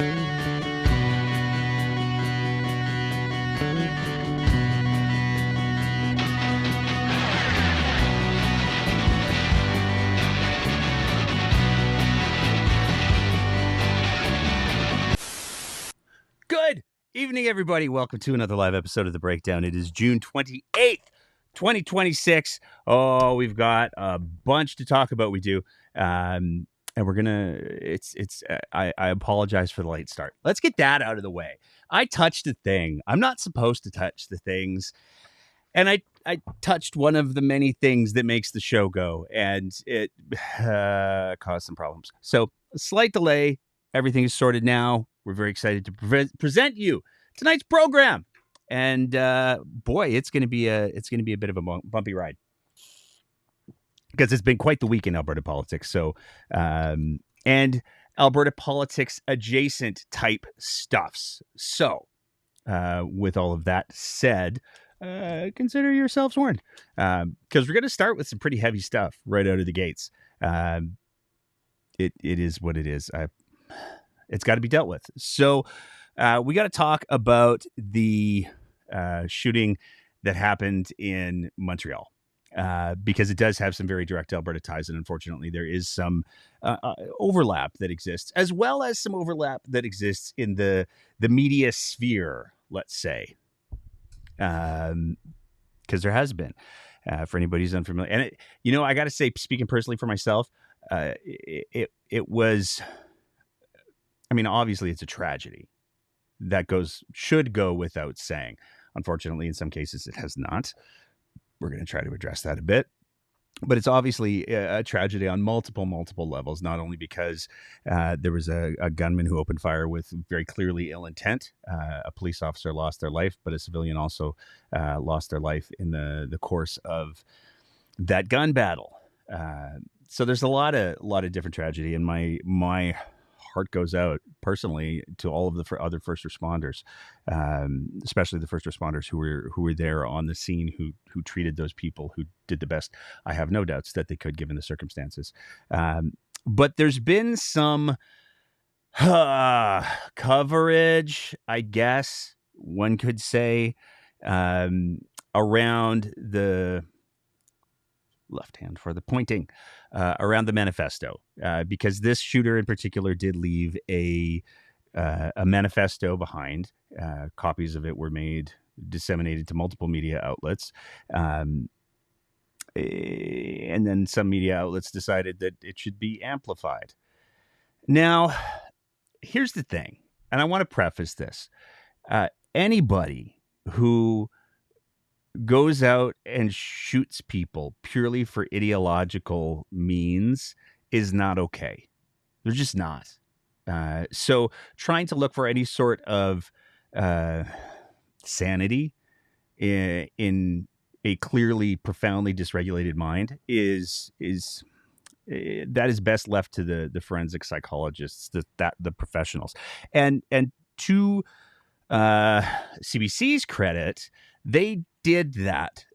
Good evening, everybody. Welcome to another live episode of The Breakdown. It is June 28th, 2026. Oh, we've got a bunch to talk about. We do. And we're going to, I apologize for the late start. Let's get that out of the way. I touched a thing. I'm not supposed to touch the things. And I touched one of the many things that makes the show go, and it caused some problems. So a slight delay. Everything is sorted now. We're very excited to present you tonight's program, and boy, it's going to be a bit of a bumpy ride because it's been quite the week in Alberta politics. So, and Alberta politics adjacent type stuffs. So, with all of that said, consider yourselves warned, because we're going to start with some pretty heavy stuff right out of the gates. It is what it is. It's got to be dealt with. So we got to talk about the shooting that happened in Montreal, because it does have some very direct Alberta ties. And unfortunately, there is some overlap that exists, as well as some overlap that exists in the media sphere, let's say, because there has been, for anybody who's unfamiliar. And, I got to say, speaking personally for myself, it was... I mean, obviously, it's a tragedy that should go without saying. Unfortunately, in some cases, it has not. We're going to try to address that a bit. But it's obviously a tragedy on multiple levels, not only because there was a gunman who opened fire with very clearly ill intent. A police officer lost their life, but a civilian also lost their life in the course of that gun battle. So there's a lot of different tragedy, and my heart goes out personally to all of the other first responders, especially the first responders who were there on the scene, who treated those people, who did the best I have no doubts that they could, given the circumstances. But there's been some coverage, I guess one could say, around the left hand for the pointing, around the manifesto, because this shooter in particular did leave a manifesto behind. Copies of it were disseminated to multiple media outlets, and then some media outlets decided that it should be amplified. Now, here's the thing, and I want to preface this: anybody who goes out and shoots people purely for ideological means is not okay. They're just not. So trying to look for any sort of sanity in a clearly profoundly dysregulated mind is best left to the forensic psychologists, the professionals. And to CBC's credit, they did that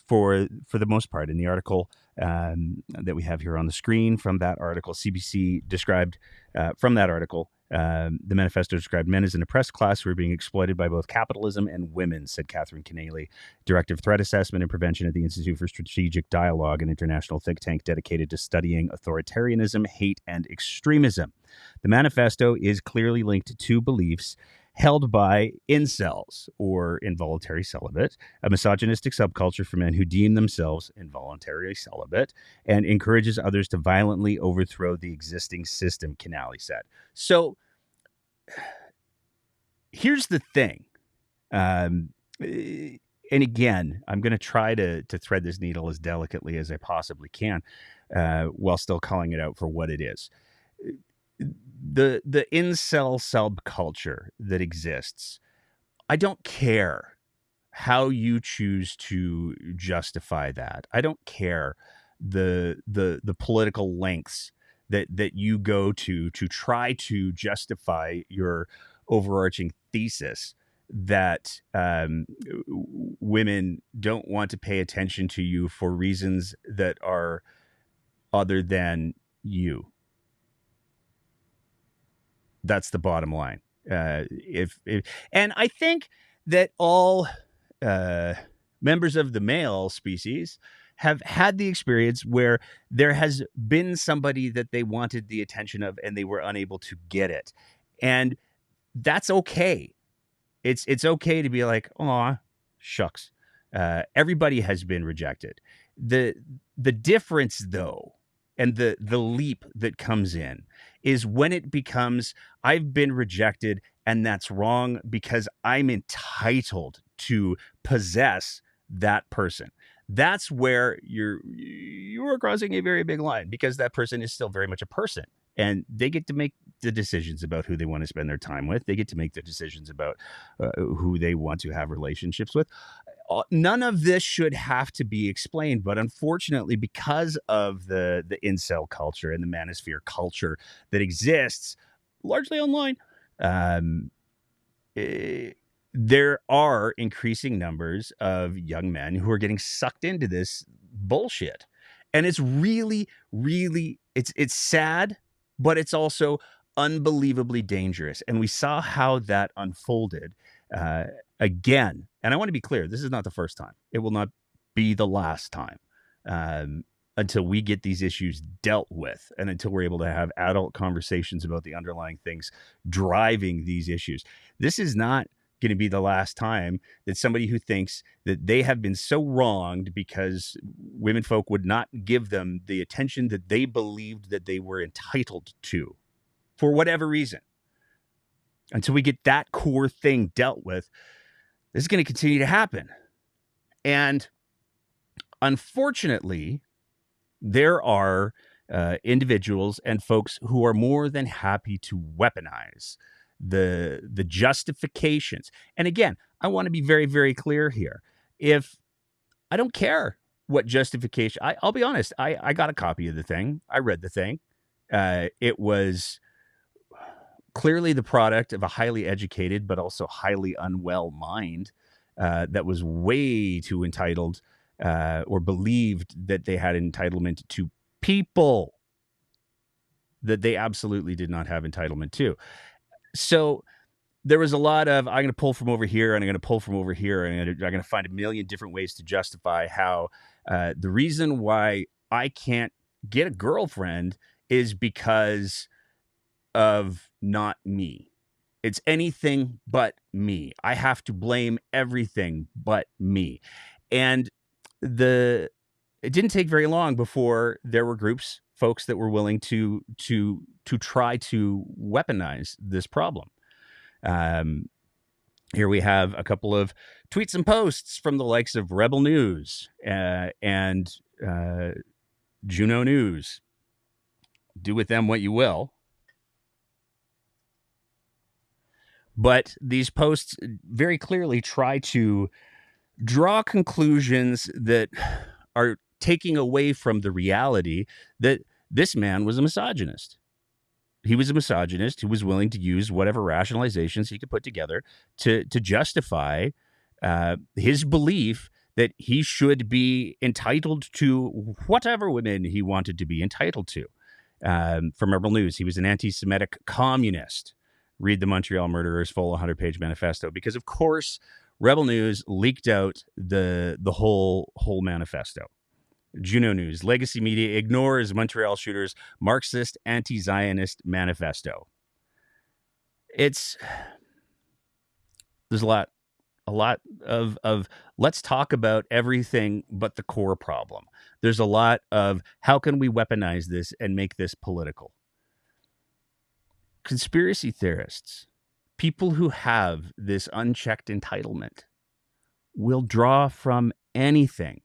for the most part. In the article that we have here on the screen from that article, CBC described from that article, the manifesto described men as an oppressed class who are being exploited by both capitalism and women, said Catherine Keneally, Director of Threat Assessment and Prevention at the Institute for Strategic Dialogue, an international think tank dedicated to studying authoritarianism, hate, and extremism. The manifesto is clearly linked to beliefs held by incels, or involuntary celibate, a misogynistic subculture for men who deem themselves involuntarily celibate, and encourages others to violently overthrow the existing system, Keneally said. So here's the thing. And again, I'm going to try to thread this needle as delicately as I possibly can, while still calling it out for what it is. The incel subculture that exists, I don't care how you choose to justify that. I don't care the political lengths that you go to try to justify your overarching thesis that women don't want to pay attention to you for reasons that are other than you. That's the bottom line. And I think that all members of the male species have had the experience where there has been somebody that they wanted the attention of and they were unable to get it. And that's okay. It's okay to be like, "Aw, shucks." Everybody has been rejected. The difference, though, and the leap that comes in is when it becomes, I've been rejected, and that's wrong because I'm entitled to possess that person. That's where you are crossing a very big line, because that person is still very much a person, and they get to make the decisions about who they want to spend their time with. They get to make the decisions about who they want to have relationships with. None of this should have to be explained, but unfortunately, because of the incel culture and the manosphere culture that exists largely online, um, there are increasing numbers of young men who are getting sucked into this bullshit, and it's really, really, it's sad, but it's also unbelievably dangerous. And we saw how that unfolded again. And I want to be clear, this is not the first time. It will not be the last time, until we get these issues dealt with and until we're able to have adult conversations about the underlying things driving these issues. This is not going to be the last time that somebody who thinks that they have been so wronged because women folk would not give them the attention that they believed that they were entitled to, for whatever reason. Until we get that core thing dealt with, this is going to continue to happen. And unfortunately, there are individuals and folks who are more than happy to weaponize the justifications. And again, I want to be very, very clear here. If I don't care what justification, I'll be honest, I got a copy of the thing. I read the thing. It was clearly the product of a highly educated but also highly unwell mind that was way too entitled, or believed that they had entitlement to people that they absolutely did not have entitlement to. So there was a lot of, I'm going to pull from over here and I'm going to pull from over here, and I'm going to find a million different ways to justify how the reason why I can't get a girlfriend is because of not me. It's anything but me. I have to blame everything but me. And it didn't take very long before there were groups, folks that were willing to try to weaponize this problem. Here we have a couple of tweets and posts from the likes of Rebel News and Juno News. Do with them what you will. But these posts very clearly try to draw conclusions that are taking away from the reality that this man was a misogynist. He was a misogynist who was willing to use whatever rationalizations he could put together to justify his belief that he should be entitled to whatever women he wanted to be entitled to. From Rebel News, he was an anti-Semitic communist. Read the Montreal Murderers' full 100-page manifesto, because of course Rebel News leaked out the whole manifesto. Juno News, legacy media ignores Montreal shooters' Marxist anti-Zionist manifesto. There's a lot of let's talk about everything but the core problem. There's a lot of how can we weaponize this and make this political. Conspiracy theorists, people who have this unchecked entitlement, will draw from anything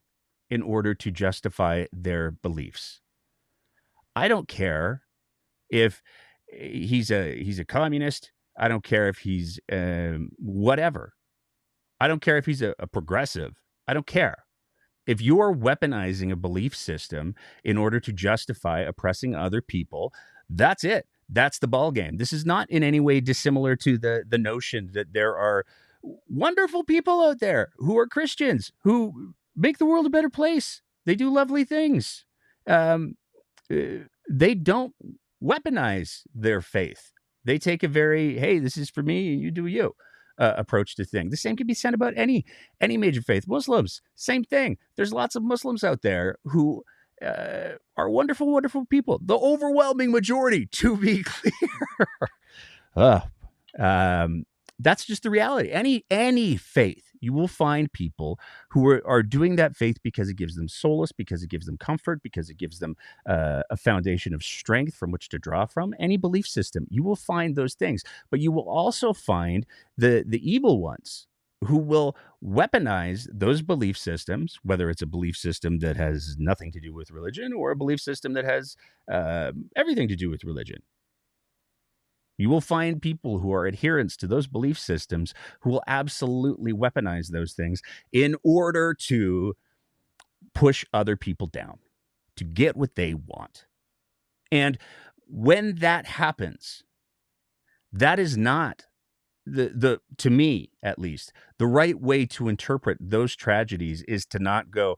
in order to justify their beliefs. I don't care if he's a communist. I don't care if he's whatever. I don't care if he's a progressive. I don't care. If you're weaponizing a belief system in order to justify oppressing other people, that's it. That's the ball game. This is not in any way dissimilar to the notion that there are wonderful people out there who are Christians, who make the world a better place. They do lovely things. They don't weaponize their faith. They take a very, hey, this is for me and you do you approach to thing. The same can be said about any major faith. Muslims, same thing. There's lots of Muslims out there who are wonderful, wonderful people. The overwhelming majority, to be clear. That's just the reality. Any faith, you will find people who are doing that faith because it gives them solace, because it gives them comfort, because it gives them a foundation of strength from which to draw from. Any belief system, you will find those things. But you will also find the evil ones who will weaponize those belief systems, whether it's a belief system that has nothing to do with religion or a belief system that has everything to do with religion. You will find people who are adherents to those belief systems who will absolutely weaponize those things in order to push other people down, to get what they want. And when that happens, that is not the to me, at least, the right way to interpret those tragedies is to not go,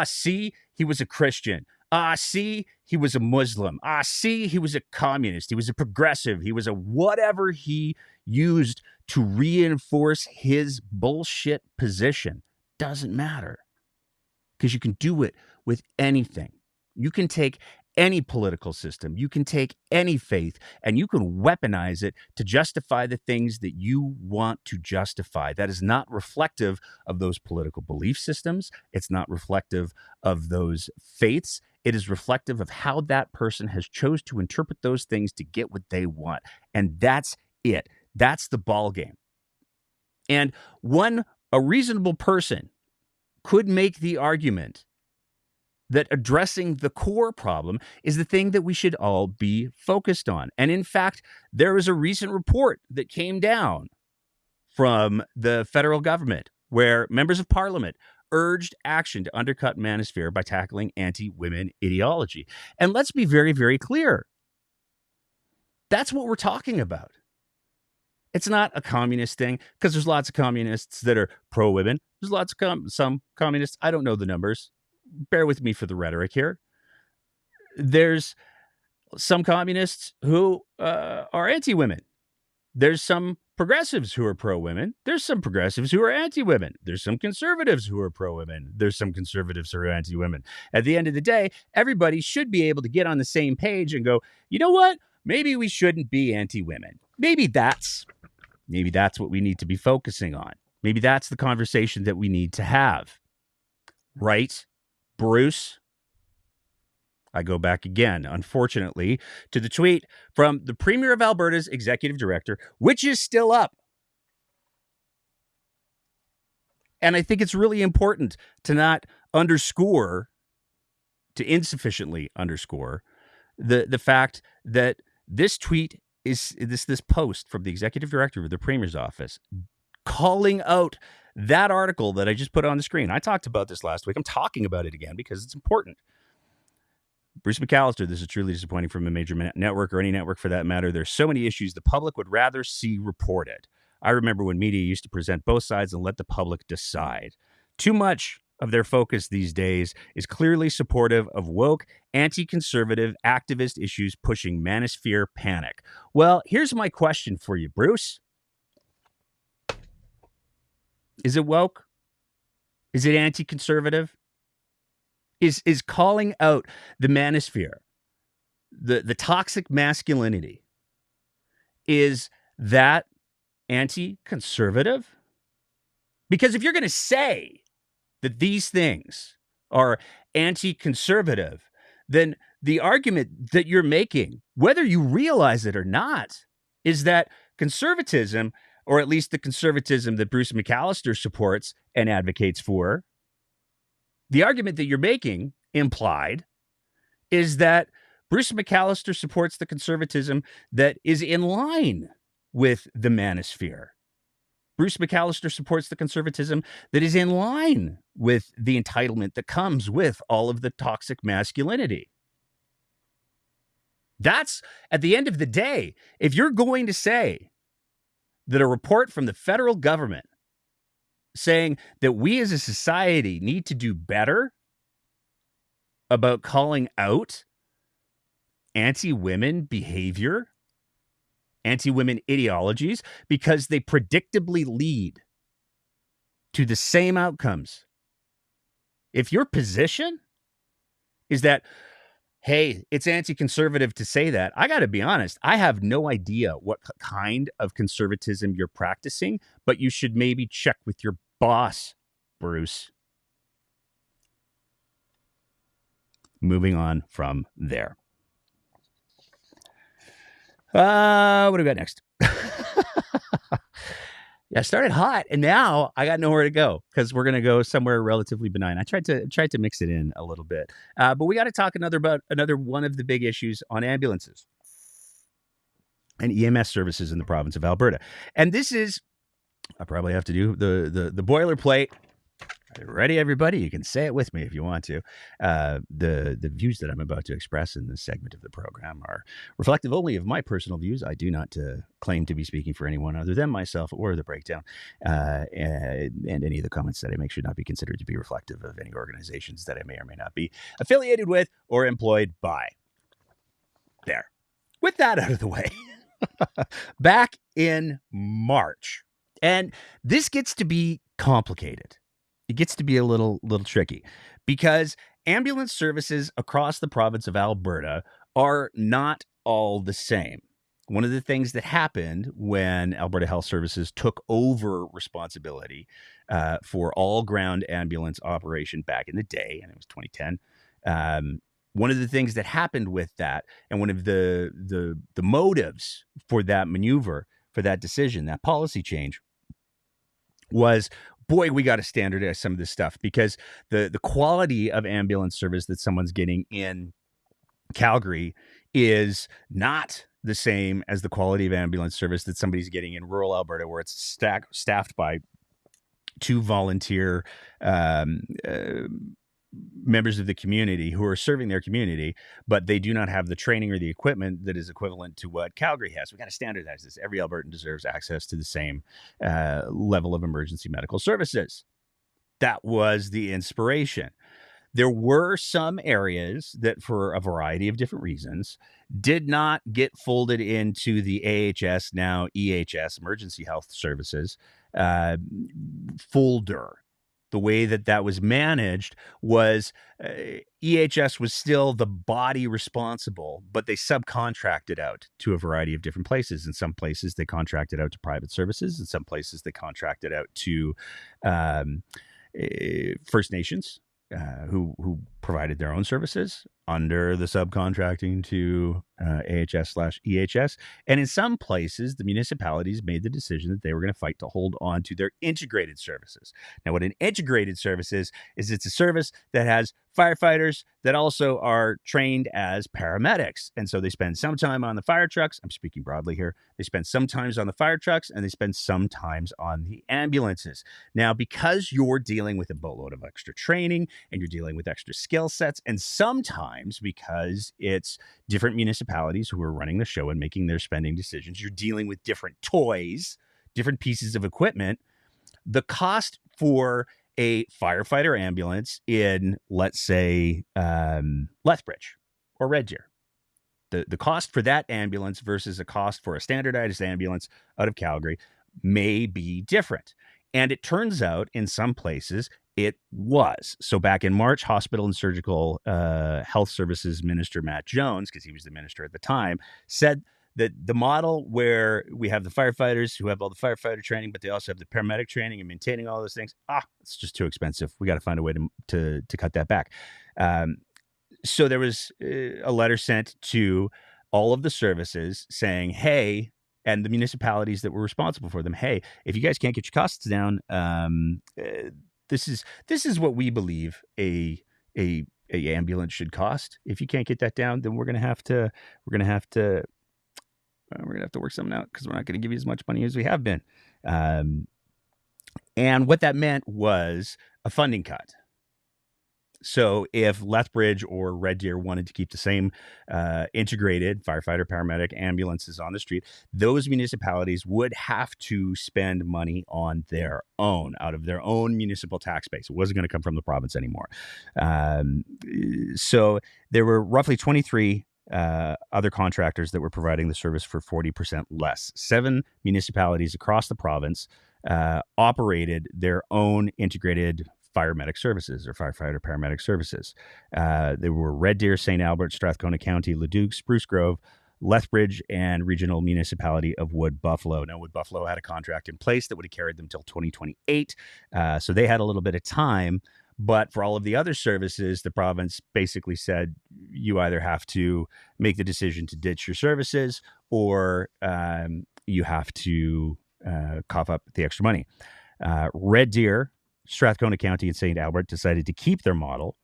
see, he was a Christian. See, he was a Muslim. See, he was a communist. He was a progressive. He was a whatever he used to reinforce his bullshit position. Doesn't matter. Because you can do it with anything. You can take any political system, you can take any faith, and you can weaponize it to justify the things that you want to justify. That is not reflective of those political belief systems. It's not reflective of those faiths. It is reflective of how that person has chose to interpret those things to get what they want. And that's it. That's the ball game. And a reasonable person could make the argument that addressing the core problem is the thing that we should all be focused on. And in fact, there was a recent report that came down from the federal government where members of parliament urged action to undercut manosphere by tackling anti-women ideology. And let's be very, very clear. That's what we're talking about. It's not a communist thing, because there's lots of communists that are pro-women. There's lots of some communists, I don't know the numbers. Bear with me for the rhetoric here. There's some communists who are anti-women. There's some progressives who are pro-women. There's some progressives who are anti-women. There's some conservatives who are pro-women. There's some conservatives who are anti-women. At the end of the day, everybody should be able to get on the same page and go, you know what? Maybe we shouldn't be anti-women. Maybe that's what we need to be focusing on. Maybe that's the conversation that we need to have. Right? Bruce? I go back again, unfortunately, to the tweet from the Premier of Alberta's executive director, which is still up. And I think it's really important to not insufficiently underscore the fact that this tweet is this post from the executive director of the Premier's office calling out that article that I just put on the screen. I talked about this last week. I'm talking about it again because it's important. Bruce McAllister, this is truly disappointing from a major network or any network for that matter. There's so many issues the public would rather see reported. I remember when media used to present both sides and let the public decide. Too much of their focus these days is clearly supportive of woke, anti-conservative, activist issues pushing manosphere panic. Well, here's my question for you, Bruce. Is it woke? Is it anti-conservative? Is calling out the manosphere, the toxic masculinity, is that anti-conservative? Because if you're going to say that these things are anti-conservative, then the argument that you're making, whether you realize it or not, is that conservatism, or at least the conservatism that Bruce McAllister supports and advocates for, the argument that you're making, implied, is that Bruce McAllister supports the conservatism that is in line with the manosphere. Bruce McAllister supports the conservatism that is in line with the entitlement that comes with all of the toxic masculinity. That's, at the end of the day, if you're going to say that a report from the federal government saying that we as a society need to do better about calling out anti-women behavior anti-women ideologies because they predictably lead to the same outcomes. If your position is that, hey, it's anti-conservative to say that, I got to be honest, I have no idea what kind of conservatism you're practicing, but you should maybe check with your boss, Bruce. Moving on from there. What do we got next? Yeah, I started hot, and now I got nowhere to go because we're going to go somewhere relatively benign. I tried to mix it in a little bit, but we got to talk about another one of the big issues on ambulances and EMS services in the province of Alberta. And this is, I probably have to do the boilerplate. Ready, everybody? You can say it with me if you want to. The views that I'm about to express in this segment of the program are reflective only of my personal views. I do not claim to be speaking for anyone other than myself or the breakdown. And any of the comments that I make should not be considered to be reflective of any organizations that I may or may not be affiliated with or employed by. There. With that out of the way, back in March, and this gets to be complicated. It gets to be a little tricky because ambulance services across the province of Alberta are not all the same. One of the things that happened when Alberta Health Services took over responsibility for all ground ambulance operation back in the day, and it was 2010, one of the things that happened with that, and one of the motives for that maneuver, for that decision, that policy change, was, boy, we got to standardize some of this stuff because the quality of ambulance service that someone's getting in Calgary is not the same as the quality of ambulance service that somebody's getting in rural Alberta, where it's staffed by 2 volunteer members of the community who are serving their community, but they do not have the training or the equipment that is equivalent to what Calgary has. We got to standardize this. Every Albertan deserves access to the same level of emergency medical services. That was the inspiration. There were some areas that, for a variety of different reasons, did not get folded into the AHS, now EHS, Emergency Health Services, folder. The way that was managed was EHS was still the body responsible, but they subcontracted out to a variety of different places. In some places, they contracted out to private services. In some places, they contracted out to First Nations who provided their own services under the subcontracting to AHS/EHS. And in some places, the municipalities made the decision that they were going to fight to hold on to their integrated services. Now, what an integrated service is it's a service that has firefighters that also are trained as paramedics. And so they spend some time on the fire trucks. I'm speaking broadly here. They spend sometimes on the fire trucks and they spend sometimes on the ambulances. Now, because you're dealing with a boatload of extra training and you're dealing with extra skill sets, and sometimes because it's different municipalities who are running the show and making their spending decisions, you're dealing with different toys, different pieces of equipment, the cost for a firefighter ambulance in, let's say, Lethbridge or Red Deer, the cost for that ambulance versus a cost for a standardized ambulance out of Calgary may be different. And it turns out in some places it was. So back in March, Hospital and Surgical Health Services Minister Matt Jones, because he was the minister at the time, said that the model where we have the firefighters who have all the firefighter training, but they also have the paramedic training and maintaining all those things, it's just too expensive. We got to find a way to cut that back. So there was a letter sent to all of the services saying, hey, and the municipalities that were responsible for them, hey, if you guys can't get your costs down, this is what we believe a ambulance should cost. If you can't get that down, then we're gonna have to work something out because we're not going to give you as much money as we have been. And what that meant was a funding cut. So if Lethbridge or Red Deer wanted to keep the same integrated firefighter, paramedic, ambulances on the street, those municipalities would have to spend money on their own, out of their own municipal tax base. It wasn't going to come from the province anymore. So there were roughly 23 other contractors that were providing the service for 40% less. 7 municipalities across the province operated their own integrated paramedic services or firefighter paramedic services. There were Red Deer, St. Albert, Strathcona County, Leduc, Spruce Grove, Lethbridge, and regional municipality of Wood Buffalo. Now, Wood Buffalo had a contract in place that would have carried them till 2028. So they had a little bit of time. But for all of the other services, the province basically said you either have to make the decision to ditch your services or you have to cough up the extra money. Red Deer, Strathcona County, and St. Albert decided to keep their model.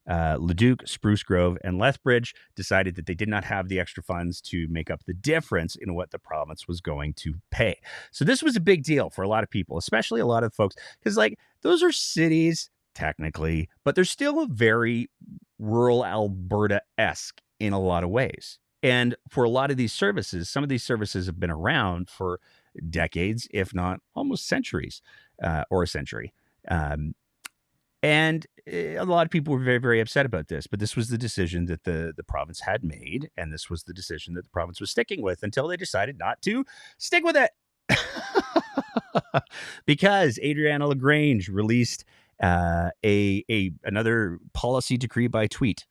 Leduc, Spruce Grove, and Lethbridge decided that they did not have the extra funds to make up the difference in what the province was going to pay. So this was a big deal for a lot of people, especially a lot of folks, because like those are cities technically, but they're still very rural Alberta-esque in a lot of ways. And for a lot of these services, some of these services have been around for decades, if not almost centuries, or a century. And a lot of people were very, very upset about this. But this was the decision that the province had made. And this was the decision that the province was sticking with until they decided not to stick with it. Because Adriana LaGrange released another policy decree by tweet.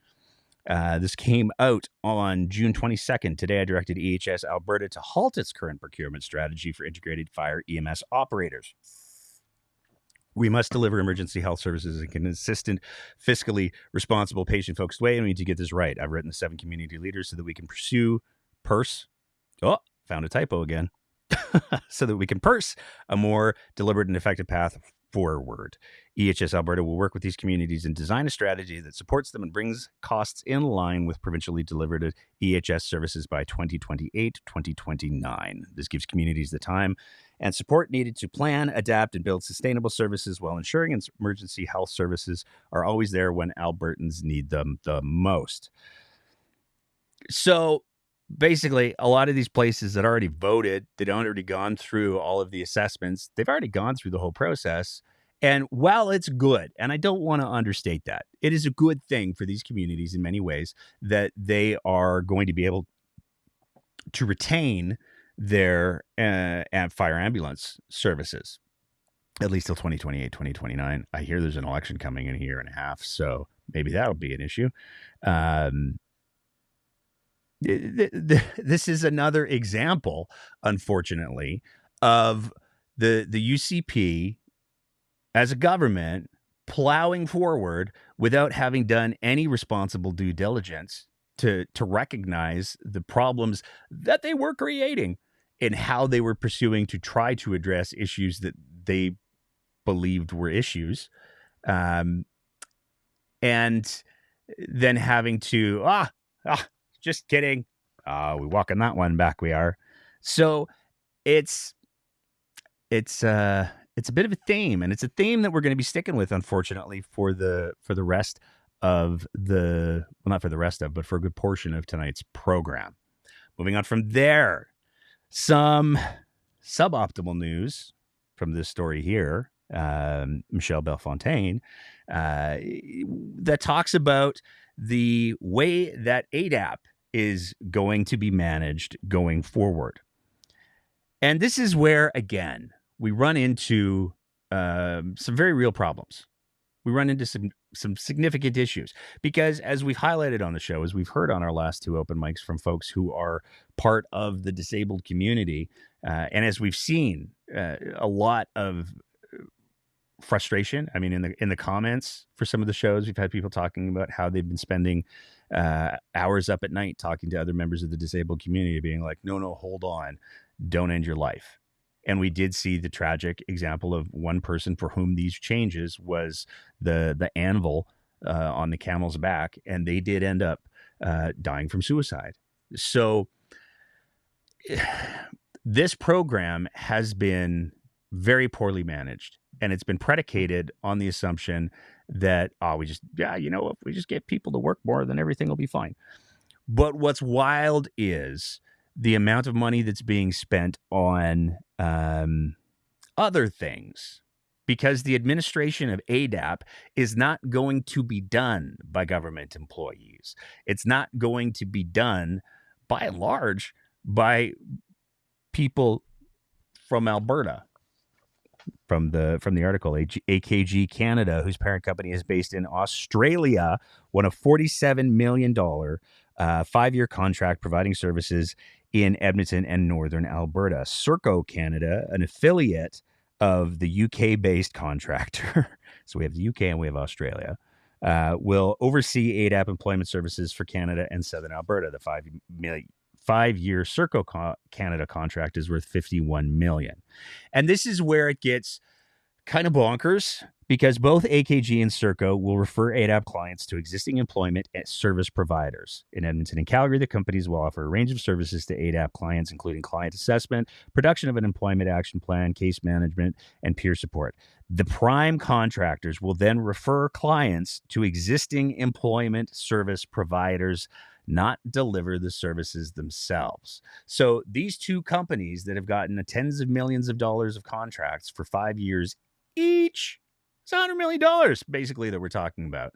This came out on June 22nd. Today, I directed EHS Alberta to halt its current procurement strategy for integrated fire EMS operators. We must deliver emergency health services in a consistent, fiscally responsible, patient-focused way, and we need to get this right. I've written the 7 community leaders so that we can found a typo again. So that we can purse a more deliberate and effective path forward. EHS Alberta will work with these communities and design a strategy that supports them and brings costs in line with provincially delivered EHS services by 2028-2029. This gives communities the time and support needed to plan, adapt, and build sustainable services while ensuring emergency health services are always there when Albertans need them the most. So basically, a lot of these places that already voted, they'd already gone through all of the assessments. They've already gone through the whole process. And while it's good, and I don't want to understate that, it is a good thing for these communities in many ways that they are going to be able to retain their fire ambulance services, at least till 2028, 2029. I hear there's an election coming in a year and a half, so maybe that'll be an issue. This is another example, unfortunately, of the UCP as a government plowing forward without having done any responsible due diligence to recognize the problems that they were creating and how they were pursuing to try to address issues that they believed were issues. And then having to, just kidding. We walking that one back. We are. So it's a bit of a theme, and it's a theme that we're going to be sticking with, unfortunately, for the rest of not for the rest of, but for a good portion of tonight's program. Moving on from there, some suboptimal news from this story here. Michelle Bellefontaine, that talks about the way that ADAP is going to be managed going forward. And this is where, again, we run into some very real problems. We run into some significant issues because, as we've highlighted on the show, as we've heard on our last 2 open mics from folks who are part of the disabled community, and as we've seen a lot of frustration. I mean, in the comments for some of the shows, we've had people talking about how they've been spending hours up at night talking to other members of the disabled community, being like, no, hold on, don't end your life. And we did see the tragic example of one person for whom these changes was the anvil on the camel's back, and they did end up dying from suicide. So this program has been very poorly managed, and it's been predicated on the assumption that, if we just get people to work more, then everything will be fine. But what's wild is the amount of money that's being spent on other things because the administration of ADAP is not going to be done by government employees. It's not going to be done, by and large, by people from Alberta. From the article, AKG Canada, whose parent company is based in Australia, won a $47 million 5-year contract providing services in Edmonton and Northern Alberta. Serco Canada, an affiliate of the UK-based contractor, so we have the UK and we have Australia, will oversee ADAP employment services for Canada and Southern Alberta. The 5-year Serco Canada contract is worth $51 million. And this is where it gets kind of bonkers, because both AKG and Serco will refer ADAP clients to existing employment service providers. In Edmonton and Calgary, the companies will offer a range of services to ADAP clients, including client assessment, production of an employment action plan, case management, and peer support. The prime contractors will then refer clients to existing employment service providers, not deliver the services themselves. So these two companies that have gotten tens of millions of dollars of contracts for 5 years each, it's $100 million basically that we're talking about.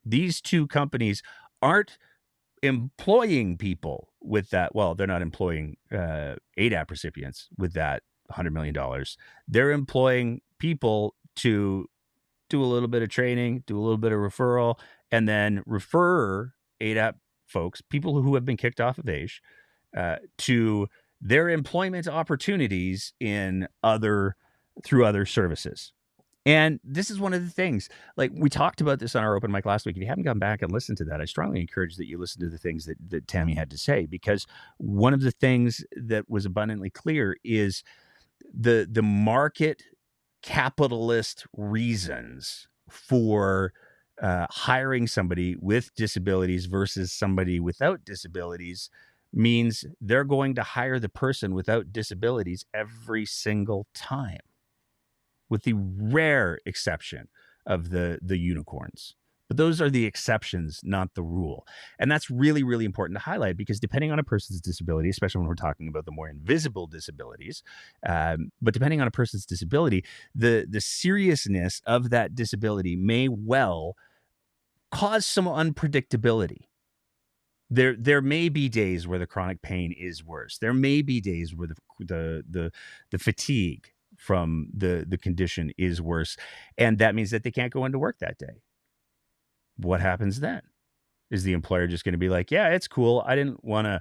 These two companies aren't employing people with that. Well, they're not employing ADAP recipients with that $100 million. They're employing people to do a little bit of training, do a little bit of referral, and then refer ADAP folks, people who have been kicked off of AISH, to their employment opportunities through other services. And this is one of the things, like we talked about this on our open mic last week. If you haven't gone back and listened to that, I strongly encourage that you listen to the things that Tammy had to say, because one of the things that was abundantly clear is the market capitalist reasons for hiring somebody with disabilities versus somebody without disabilities means they're going to hire the person without disabilities every single time, with the rare exception of the unicorns. But those are the exceptions, not the rule. And that's really, really important to highlight, because depending on a person's disability, especially when we're talking about the more invisible disabilities, but depending on a person's disability, the seriousness of that disability may well cause some unpredictability. There may be days where the chronic pain is worse. There may be days where the fatigue from the condition is worse, and that means that they can't go into work that day. What happens then? Is the employer just going to be like, yeah, it's cool, I didn't want to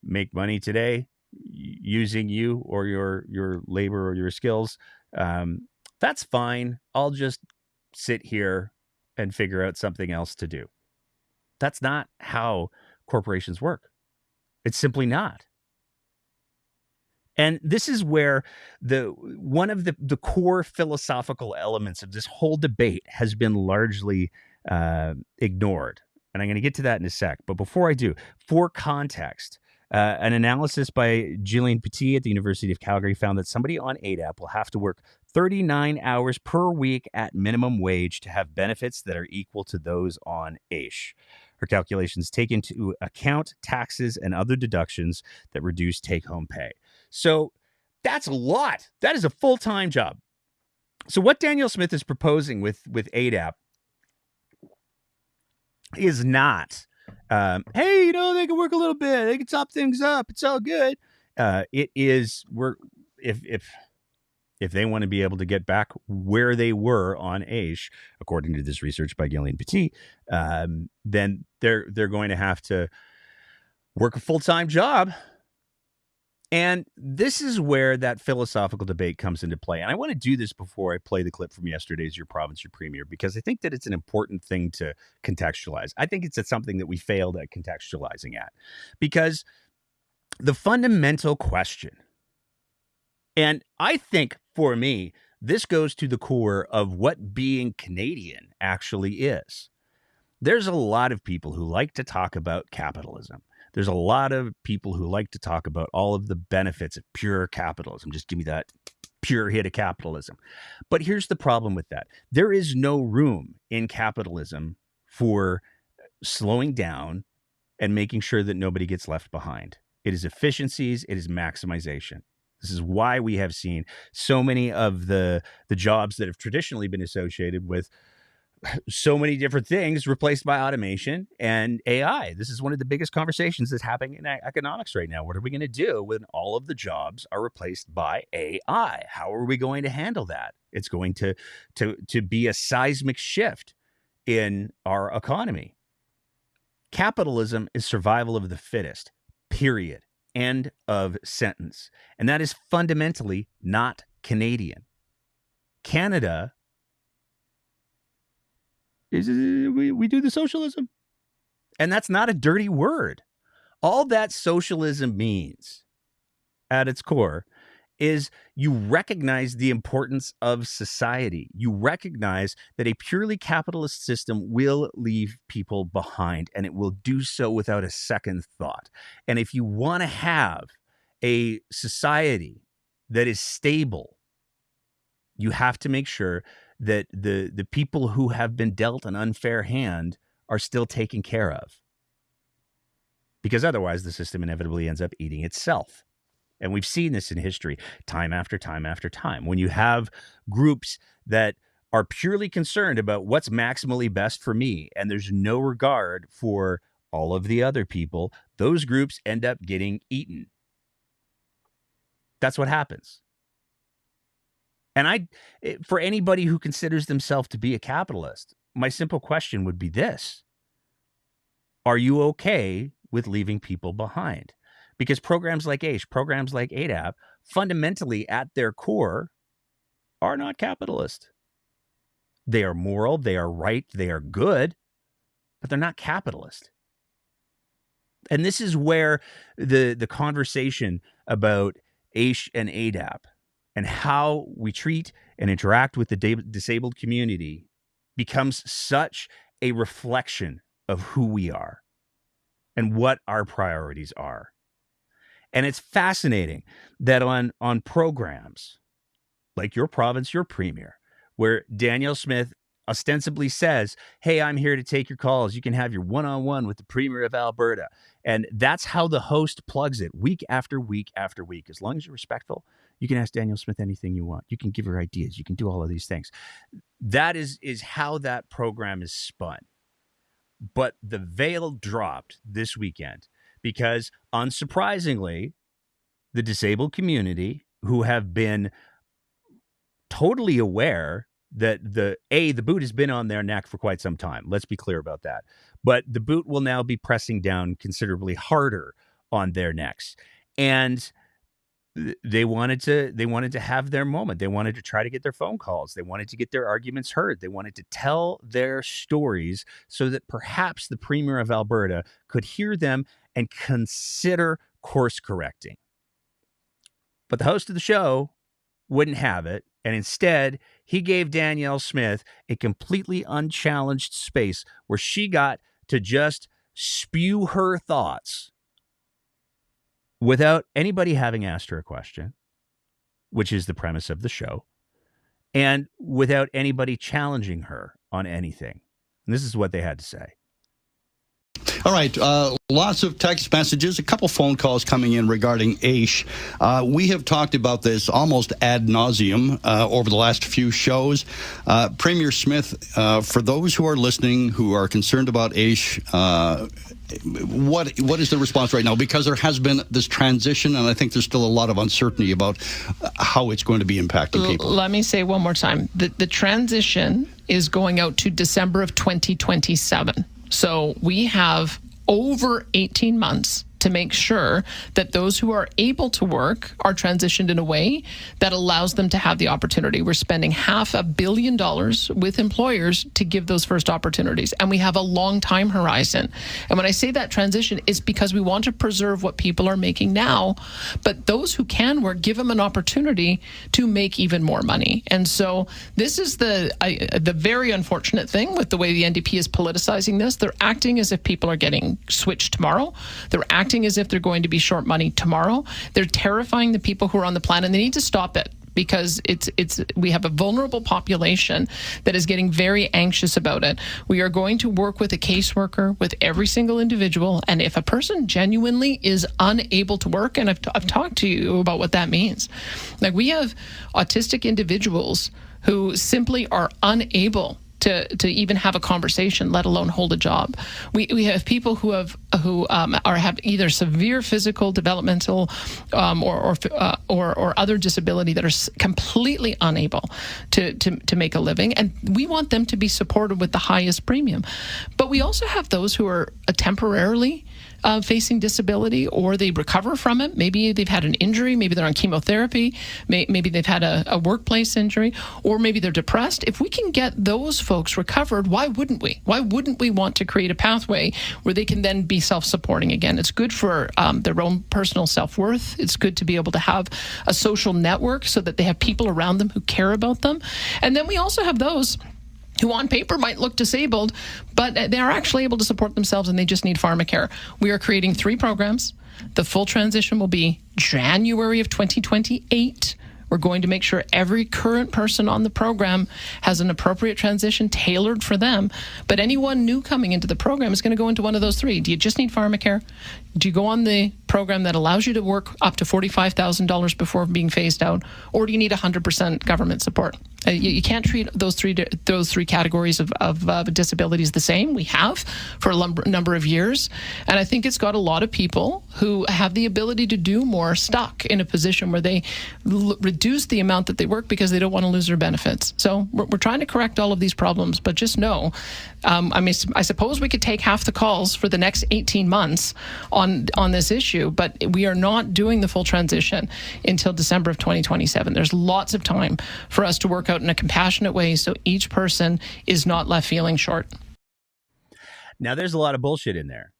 make money today using you or your labor or your skills, that's fine, I'll just sit here and figure out something else to do? That's not how corporations work. It's simply not. And this is where one of the core philosophical elements of this whole debate has been largely ignored. And I'm going to get to that in a sec. But before I do, for context, an analysis by Gillian Petit at the University of Calgary found that somebody on ADAP will have to work 39 hours per week at minimum wage to have benefits that are equal to those on AISH. Her calculations take into account taxes and other deductions that reduce take-home pay. So that's a lot. That is a full-time job. So what Danielle Smith is proposing with ADAP is not, hey, they can work a little bit, they can top things up, it's all good. It is, if they want to be able to get back where they were on AISH, according to this research by Gillian Petit, then they're going to have to work a full-time job. And this is where that philosophical debate comes into play. And I want to do this before I play the clip from yesterday's Your Province, Your Premier, because I think that it's an important thing to contextualize. I think it's something that we failed at contextualizing at, because the fundamental question, and I think for me, this goes to the core of what being Canadian actually is. There's a lot of people who like to talk about capitalism. There's a lot of people who like to talk about all of the benefits of pure capitalism. Just give me that pure hit of capitalism. But here's the problem with that. There is no room in capitalism for slowing down and making sure that nobody gets left behind. It is efficiencies. It is maximization. This is why we have seen so many of the jobs that have traditionally been associated with so many different things replaced by automation and AI. This is one of the biggest conversations that's happening in economics right now. What are we going to do when all of the jobs are replaced by AI? How are we going to handle that? It's going to be a seismic shift in our economy. Capitalism is survival of the fittest, period. End of sentence. And that is fundamentally not Canadian. Canada is we do the socialism. And that's not a dirty word. All that socialism means at its core is you recognize the importance of society. You recognize that a purely capitalist system will leave people behind, and it will do so without a second thought. And if you want to have a society that is stable, you have to make sure that the people who have been dealt an unfair hand are still taken care of. Because otherwise, the system inevitably ends up eating itself. And we've seen this in history time after time after time. When you have groups that are purely concerned about what's maximally best for me, and there's no regard for all of the other people, those groups end up getting eaten. That's what happens. And for anybody who considers themselves to be a capitalist, my simple question would be this: are you okay with leaving people behind? Because programs like AISH, programs like ADAP, fundamentally at their core are not capitalist. They are moral, they are right, they are good, but they're not capitalist. And this is where the conversation about AISH and ADAP and how we treat and interact with the disabled community becomes such a reflection of who we are and what our priorities are. And it's fascinating that on programs like Your Province, Your Premier, where Danielle Smith ostensibly says, hey, I'm here to take your calls. You can have your one-on-one with the Premier of Alberta. And that's how the host plugs it week after week after week. As long as you're respectful, you can ask Danielle Smith anything you want. You can give her ideas. You can do all of these things. That is how that program is spun. But the veil dropped this weekend because, unsurprisingly, the disabled community, who have been totally aware that the boot has been on their neck for quite some time. Let's be clear about that. But the boot will now be pressing down considerably harder on their necks. And they wanted to have their moment. They wanted to try to get their phone calls. They wanted to get their arguments heard. They wanted to tell their stories so that perhaps the Premier of Alberta could hear them and consider course correcting. But the host of the show wouldn't have it. And instead, he gave Danielle Smith a completely unchallenged space where she got to just spew her thoughts without anybody having asked her a question, which is the premise of the show, and without anybody challenging her on anything. And this is what they had to say. All right, lots of text messages, a couple phone calls coming in regarding AISH. We have talked about this almost ad nauseum over the last few shows. Premier Smith, for those who are listening who are concerned about AISH, what is the response right now? Because there has been this transition, and I think there's still a lot of uncertainty about how it's going to be impacting people. Let me say one more time. The transition is going out to December of 2027. So we have over 18 months to make sure that those who are able to work are transitioned in a way that allows them to have the opportunity. We're spending $500 million with employers to give those first opportunities. And we have a long time horizon. And when I say that transition, it's because we want to preserve what people are making now. But those who can work, give them an opportunity to make even more money. And so this is the very unfortunate thing with the way the NDP is politicizing this. They're acting as if people are getting switched tomorrow. They're acting as if they're going to be short money tomorrow. They're terrifying the people who are on the plan, and they need to stop it, because we have a vulnerable population that is getting very anxious about it. We are going to work with a caseworker with every single individual, and if a person genuinely is unable to work, and I've talked to you about what that means. Like, we have autistic individuals who simply are unable to even have a conversation, let alone hold a job. We have people who have either severe physical, developmental, or other disability that are completely unable to make a living, and we want them to be supported with the highest premium. But we also have those who are temporarily facing disability, or they recover from it. Maybe they've had an injury, maybe they're on chemotherapy, maybe they've had a workplace injury, or maybe they're depressed. If we can get those folks recovered, why wouldn't we? Why wouldn't we want to create a pathway where they can then be self-supporting again? It's good for their own personal self-worth. It's good to be able to have a social network so that they have people around them who care about them. And then we also have those who on paper might look disabled, but they are actually able to support themselves, and they just need pharmacare. We are creating 3 programs. The full transition will be January of 2028. We're going to make sure every current person on the program has an appropriate transition tailored for them. But anyone new coming into the program is going to go into one of those 3. Do you just need pharmacare? Do you go on the program that allows you to work up to $45,000 before being phased out? Or do you need 100% government support? You can't treat those three categories of disabilities the same. We have for a number of years. And I think it's got a lot of people who have the ability to do more stuck in a position where they reduce the amount that they work because they don't want to lose their benefits. So we're trying to correct all of these problems, but just know, I suppose we could take half the calls for the next 18 months on this issue, but we are not doing the full transition until December of 2027. There's lots of time for us to work out in a compassionate way so each person is not left feeling short. Now, there's a lot of bullshit in there,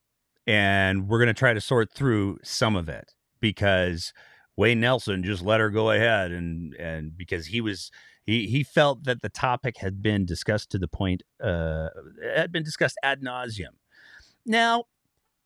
and we're going to try to sort through some of it, because Wayne Nelson just let her go ahead, and because he felt that the topic had been discussed to the point, had been discussed ad nauseum. Now,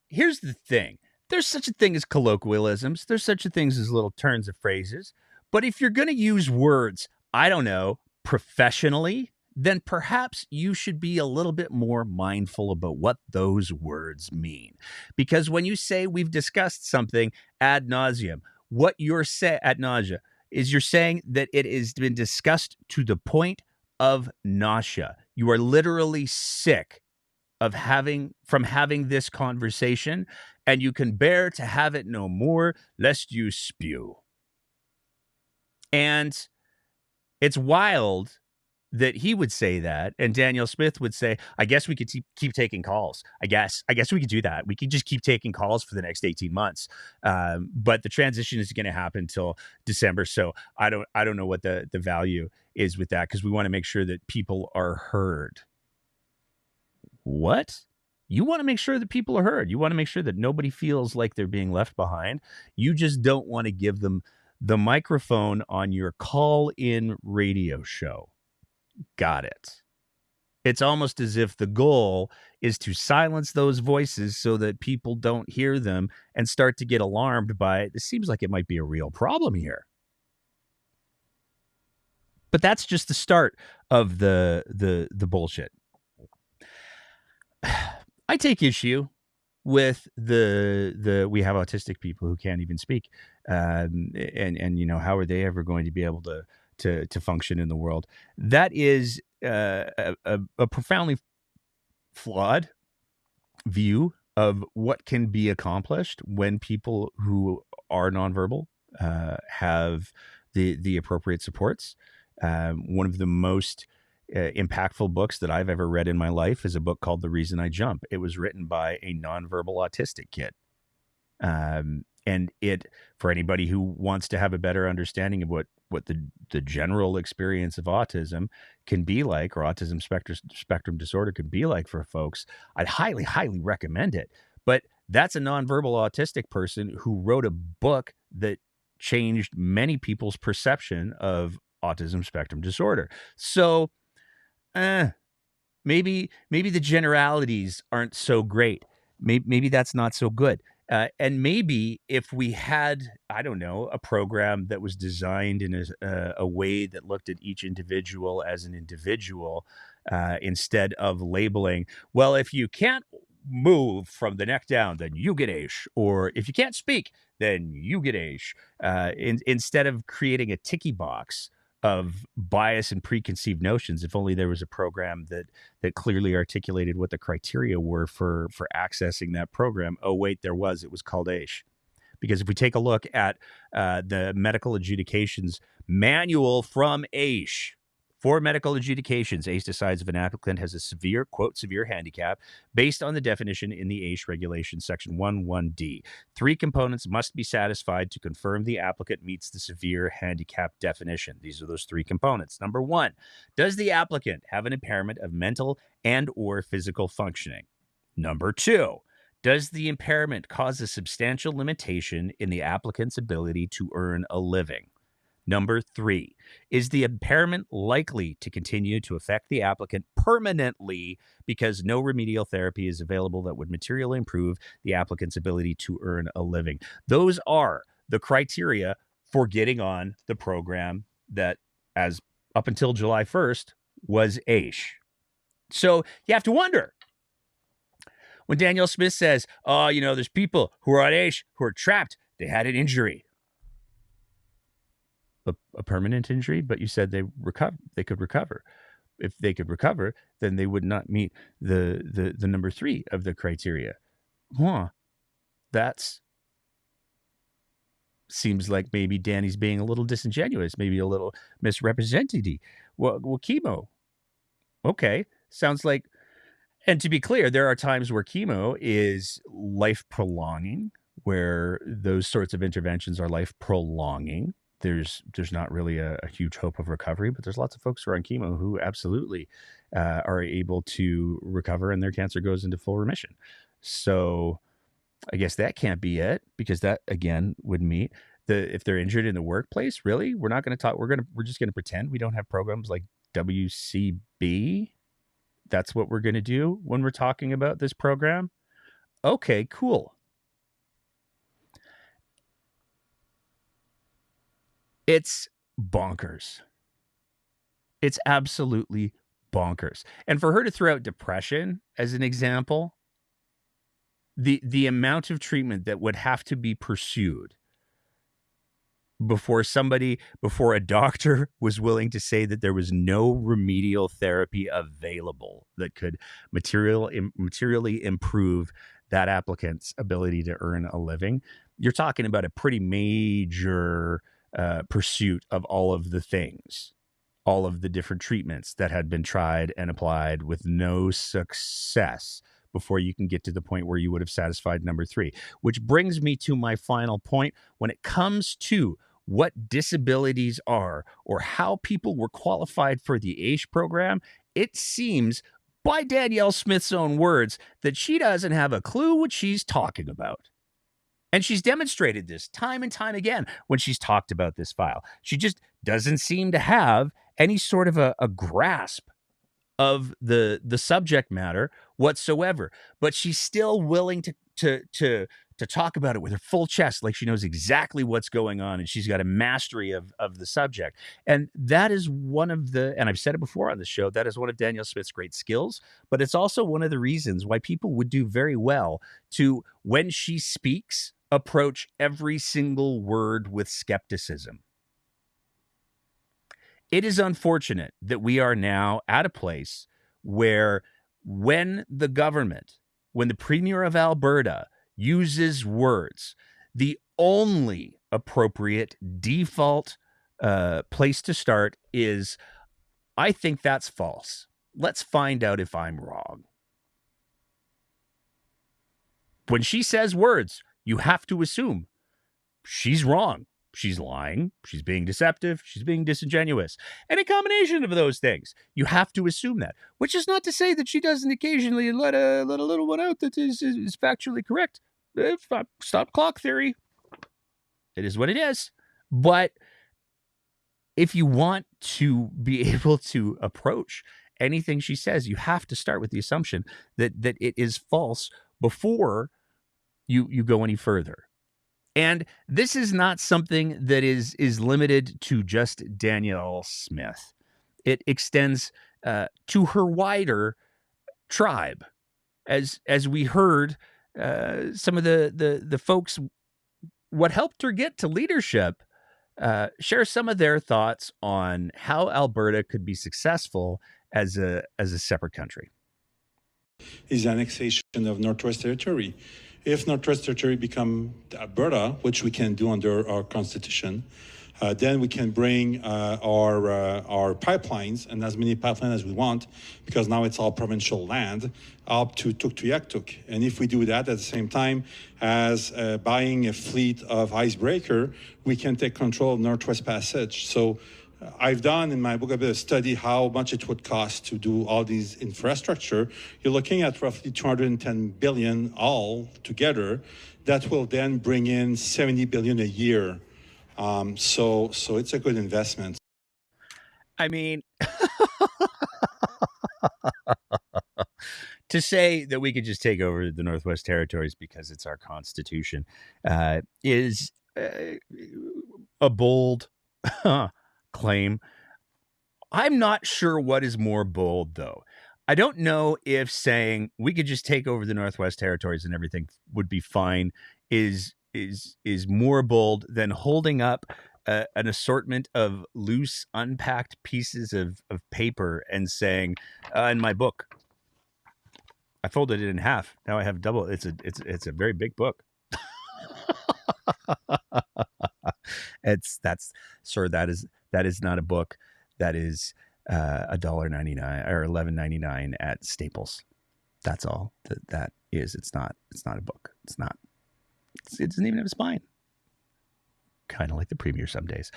here's the thing. There's such a thing as colloquialisms. There's such a thing as little turns of phrases. But if you're going to use words, I don't know, professionally, then perhaps you should be a little bit more mindful about what those words mean. Because when you say we've discussed something ad nauseum, what you're saying ad nausea is you're saying that it has been discussed to the point of nausea. You are literally sick of having this conversation, and you can bear to have it no more, lest you spew. And it's wild that he would say that, and Danielle Smith would say, I guess we could keep taking calls. I guess we could do that. We could just keep taking calls for the next 18 months. But the transition is going to happen until December. So I don't know what the value is with that, because we want to make sure that people are heard. What? You want to make sure that people are heard. You want to make sure that nobody feels like they're being left behind. You just don't want to give them the microphone on your call-in radio show. Got it. It's almost as if the goal is to silence those voices so that people don't hear them and start to get alarmed by it. It seems like it might be a real problem here. But that's just the start of the bullshit. I take issue with the we have autistic people who can't even speak, and you know, how are they ever going to be able to function in the world? That is a profoundly flawed view of what can be accomplished when people who are nonverbal have the appropriate supports. One of the most impactful books that I've ever read in my life is a book called The Reason I Jump. It was written by a nonverbal autistic kid. And it, for anybody who wants to have a better understanding of what the general experience of autism can be like, or autism spectrum disorder can be like for folks, I'd highly, highly recommend it. But that's a nonverbal autistic person who wrote a book that changed many people's perception of autism spectrum disorder. So maybe the generalities aren't so great. Maybe that's not so good. And maybe if we had, I don't know, a program that was designed in a way that looked at each individual as an individual, instead of labeling, well, if you can't move from the neck down, then you get AISH, or if you can't speak, then you get AISH, instead of creating a ticky box of bias and preconceived notions. If only there was a program that clearly articulated what the criteria were for accessing that program. Oh, wait, there was. It was called AISH. Because if we take a look at the medical adjudications manual from AISH, for medical adjudications, AISH decides if an applicant has a severe, quote, severe handicap based on the definition in the AISH regulation, section 11D. 3 components must be satisfied to confirm the applicant meets the severe handicap definition. These are those 3 components. Number 1, does the applicant have an impairment of mental and or physical functioning? Number 2, does the impairment cause a substantial limitation in the applicant's ability to earn a living? Number 3, is the impairment likely to continue to affect the applicant permanently because no remedial therapy is available that would materially improve the applicant's ability to earn a living? Those are the criteria for getting on the program that, as up until July 1st, was AISH. So you have to wonder, when Danielle Smith says, oh, there's people who are on AISH who are trapped, they had an injury. A permanent injury, but you said they could recover. If they could recover, then they would not meet the number 3 of the criteria. That's seems like maybe Danny's being a little disingenuous, maybe a little misrepresentative. Well, chemo. Okay, sounds like. And to be clear, there are times where chemo is life prolonging, where those sorts of interventions are life prolonging. There's not really a huge hope of recovery, but there's lots of folks who are on chemo who absolutely are able to recover and their cancer goes into full remission. So I guess that can't be it, because that, again, would meet if they're injured in the workplace. Really? We're not going to talk. We're just going to pretend we don't have programs like WCB. That's what we're going to do when we're talking about this program. Okay, cool. It's bonkers. It's absolutely bonkers. And for her to throw out depression as an example, the amount of treatment that would have to be pursued before a doctor was willing to say that there was no remedial therapy available that could materially improve that applicant's ability to earn a living, you're talking about a pretty major pursuit of all of the things, all of the different treatments that had been tried and applied with no success before you can get to the point where you would have satisfied number 3. Which brings me to my final point. When it comes to what disabilities are or how people were qualified for the AISH program, it seems, by Danielle Smith's own words, that she doesn't have a clue what she's talking about. And she's demonstrated this time and time again when she's talked about this file. She just doesn't seem to have any sort of a grasp of the subject matter whatsoever. But she's still willing to talk about it with her full chest, like she knows exactly what's going on and she's got a mastery of the subject. And that is one of and I've said it before on the show, that is one of Danielle Smith's great skills, but it's also one of the reasons why people would do very well to, when she speaks, approach every single word with skepticism. It is unfortunate that we are now at a place where when the Premier of Alberta uses words, the only appropriate default place to start is, I think that's false. Let's find out if I'm wrong. When she says words, you have to assume she's wrong. She's lying. She's being deceptive. She's being disingenuous. And a combination of those things. You have to assume that. Which is not to say that she doesn't occasionally let a little one out that is factually correct. Stop clock theory. It is what it is. But if you want to be able to approach anything she says, you have to start with the assumption that it is false before you go any further. And this is not something that is limited to just Danielle Smith. It extends to her wider tribe. As we heard, some of the folks, what helped her get to leadership, share some of their thoughts on how Alberta could be successful as a separate country. Is annexation of Northwest Territory. If Northwest Territory become Alberta, which we can do under our constitution, then we can bring our pipelines, and as many pipelines as we want, because now it's all provincial land, up to Tuktoyaktuk. And if we do that at the same time as buying a fleet of icebreaker, we can take control of Northwest Passage. So I've done in my book a bit of study how much it would cost to do all these infrastructure. You're looking at roughly 210 billion all together. That will then bring in 70 billion a year. So it's a good investment. I mean, to say that we could just take over the Northwest Territories because it's our constitution is a bold claim. I'm not sure what is more bold, though. I don't know if saying we could just take over the Northwest Territories and everything would be fine is more bold than holding up an assortment of loose, unpacked pieces of paper and saying, in my book, I folded it in half. Now I have double. It's a very big book. That is not a book. That is $1.99 or $11.99 at Staples. That's all that is. It's not a book. It's not. It doesn't even have a spine. Kind of like the Premier some days.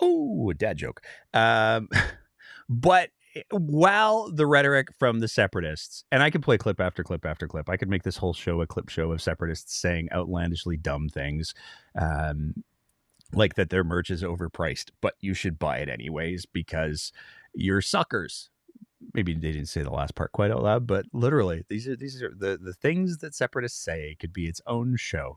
Oh, a dad joke. But while the rhetoric from the separatists, and I could play clip after clip after clip, I could make this whole show a clip show of separatists saying outlandishly dumb things, like that their merch is overpriced, but you should buy it anyways because you're suckers. Maybe they didn't say the last part quite out loud, but literally, these are the things that separatists say could be its own show.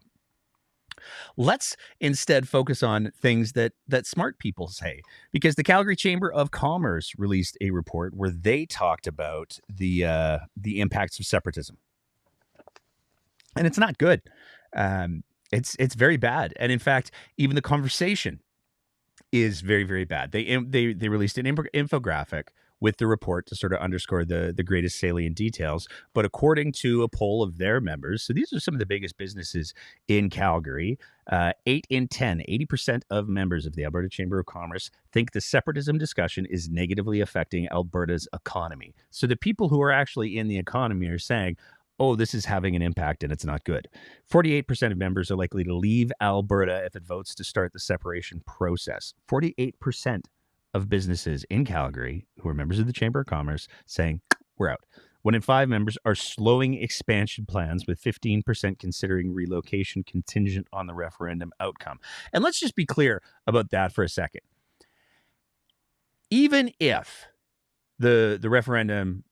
Let's instead focus on things that smart people say, because the Calgary Chamber of Commerce released a report where they talked about the impacts of separatism, and it's not good. It's very bad, and in fact, even the conversation is very, very bad. They released an infographic with the report to sort of underscore the greatest salient details. But according to a poll of their members, so these are some of the biggest businesses in Calgary, 8 in 10, 80% of members of the Alberta Chamber of Commerce think the separatism discussion is negatively affecting Alberta's economy. So the people who are actually in the economy are saying, oh, this is having an impact and it's not good. 48% of members are likely to leave Alberta if it votes to start the separation process. 48% of businesses in Calgary who are members of the Chamber of Commerce saying, we're out. 1 in 5 members are slowing expansion plans, with 15% considering relocation contingent on the referendum outcome. And let's just be clear about that for a second. Even if the referendum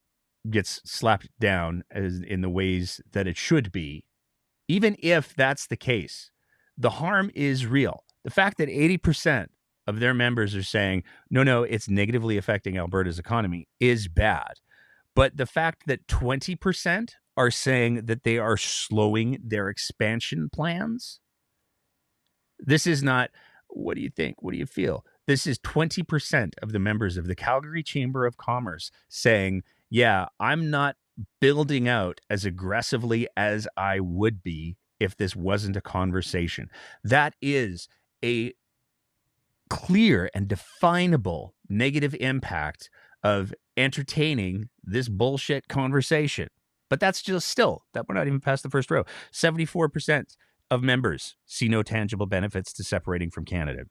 gets slapped down as in the ways that it should be, even if that's the case, the harm is real. The fact that 80% of their members are saying, no, it's negatively affecting Alberta's economy is bad. But the fact that 20% are saying that they are slowing their expansion plans, this is not, what do you think? What do you feel? This is 20% of the members of the Calgary Chamber of Commerce saying, yeah, I'm not building out as aggressively as I would be if this wasn't a conversation. That is a clear and definable negative impact of entertaining this bullshit conversation. But that's just still, that we're not even past the first row. 74% of members see no tangible benefits to separating from Canada.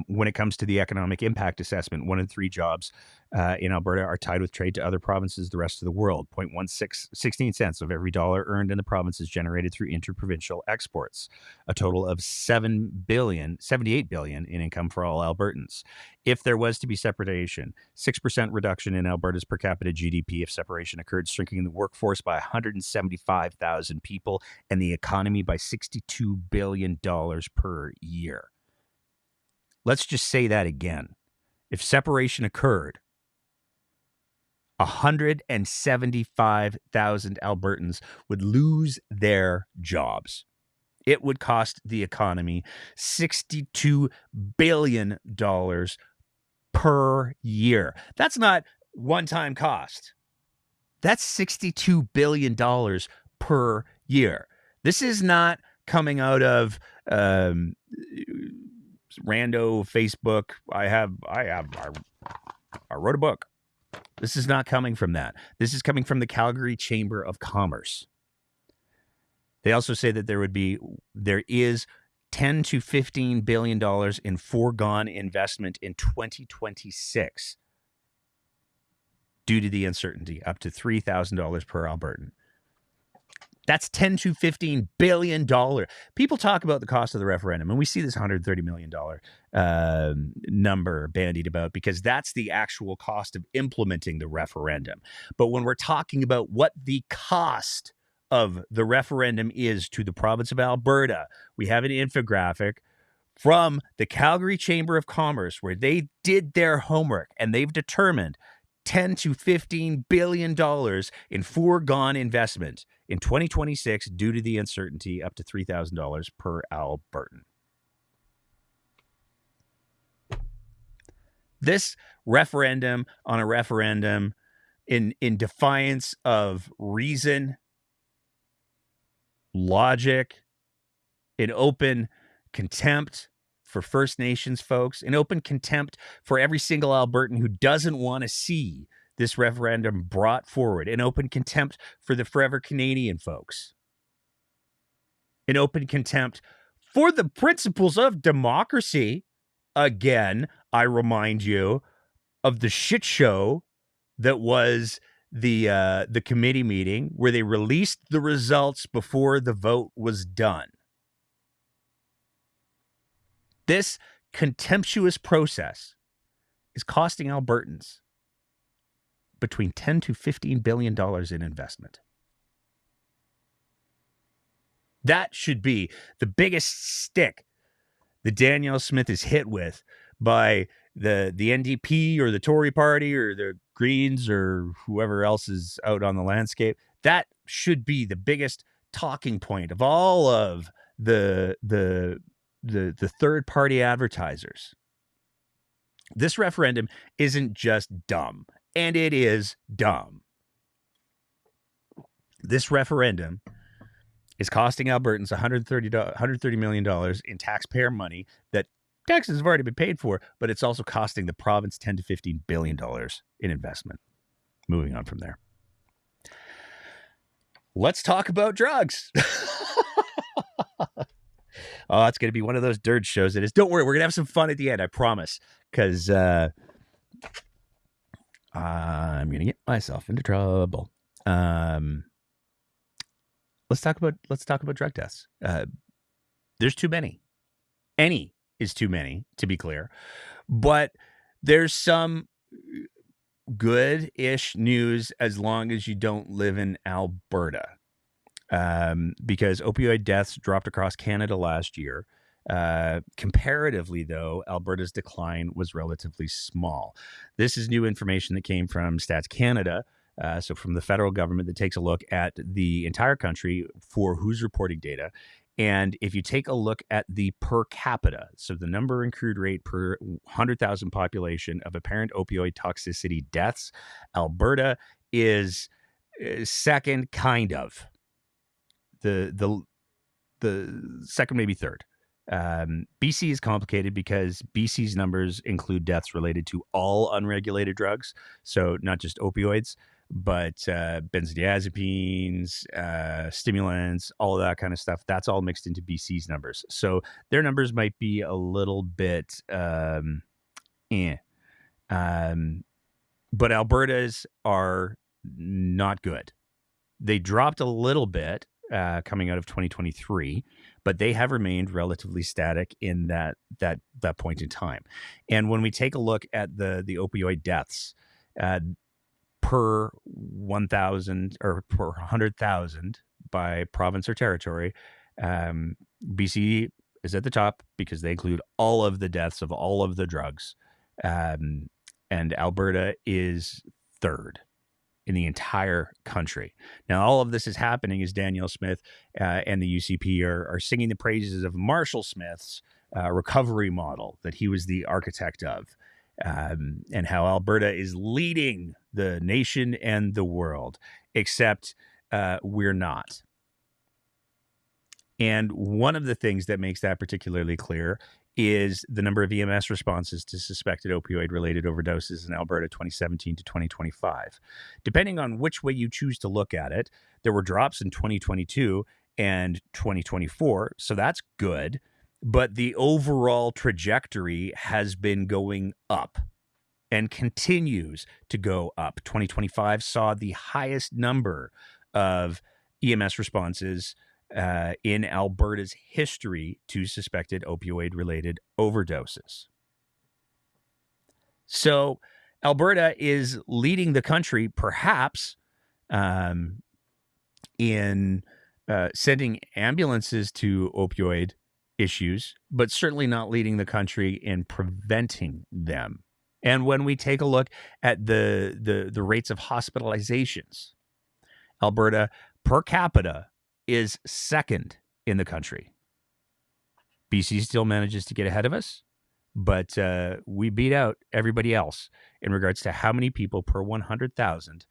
When it comes to the economic impact assessment, 1 in 3 jobs in Alberta are tied with trade to other provinces, the rest of the world. 16 cents of every dollar earned in the province is generated through interprovincial exports. A total of $78 billion in income for all Albertans. If there was to be separation, 6% reduction in Alberta's per capita GDP if separation occurred, shrinking the workforce by 175,000 people and the economy by $62 billion per year. Let's just say that again. If separation occurred, 175,000 Albertans would lose their jobs. It would cost the economy $62 billion per year. That's not one-time cost. That's $62 billion per year. This is not coming out of rando Facebook. I wrote a book. This is not coming from that. This is coming from the Calgary Chamber of Commerce. They also say that there is $10 to $15 billion in foregone investment in 2026 due to the uncertainty, up to $3,000 per Albertan. That's $10 to $15 billion. People talk about the cost of the referendum, and we see this $130 million number bandied about because that's the actual cost of implementing the referendum. But when we're talking about what the cost of the referendum is to the province of Alberta, we have an infographic from the Calgary Chamber of Commerce where they did their homework and they've determined $10 to $15 billion in foregone investment in 2026 due to the uncertainty, up to $3,000 per Albertan. This referendum on a referendum in defiance of reason, logic, in open contempt for First Nations folks, in open contempt for every single Albertan who doesn't want to see this referendum brought forward, in open contempt for the Forever Canadian folks, in open contempt for the principles of democracy. Again, I remind you of the shit show that was the committee meeting where they released the results before the vote was done. This contemptuous process is costing Albertans between $10 to $15 billion in investment. That should be the biggest stick that Danielle Smith is hit with by the NDP or the Tory party or the Greens or whoever else is out on the landscape. That should be the biggest talking point of all of the third-party advertisers. This referendum isn't just dumb, and it is dumb. This referendum is costing Albertans $130 million in taxpayer money that taxes have already been paid for, but it's also costing the province $10 to $15 billion in investment. Moving on from there. Let's talk about drugs. Oh, it's going to be one of those dirt shows. It is. Don't worry. We're going to have some fun at the end. I promise. Because I'm going to get myself into trouble. Let's talk about drug tests. There's too many. Any is too many, to be clear. But there's some good-ish news as long as you don't live in Alberta. Because opioid deaths dropped across Canada last year. Comparatively, though, Alberta's decline was relatively small. This is new information that came from Stats Canada, so from the federal government that takes a look at the entire country for who's reporting data. And if you take a look at the per capita, so the number and crude rate per 100,000 population of apparent opioid toxicity deaths, Alberta is second, kind of. The second, maybe third. BC is complicated because BC's numbers include deaths related to all unregulated drugs, so not just opioids. but benzodiazepines, stimulants, all of that kind of stuff, that's all mixed into BC's numbers. So their numbers might be a little bit but Alberta's are not good. They dropped a little bit coming out of 2023, but they have remained relatively static in that point in time. And when we take a look at the opioid deaths per 1,000 or per 100,000 by province or territory, BC is at the top because they include all of the deaths of all of the drugs. And Alberta is third in the entire country. Now, all of this is happening as Danielle Smith and the UCP are singing the praises of Marshall Smith's recovery model that he was the architect of, and how Alberta is leading the nation and the world, except we're not. And one of the things that makes that particularly clear is the number of EMS responses to suspected opioid-related overdoses in Alberta 2017 to 2025. Depending on which way you choose to look at it, there were drops in 2022 and 2024, so that's good. But the overall trajectory has been going up and continues to go up. 2025 saw the highest number of EMS responses in Alberta's history to suspected opioid-related overdoses. So Alberta is leading the country, perhaps, in sending ambulances to opioid issues, but certainly not leading the country in preventing them. And when we take a look at the rates of hospitalizations, Alberta per capita is second in the country. BC still manages to get ahead of us, but we beat out everybody else in regards to how many people per 100,000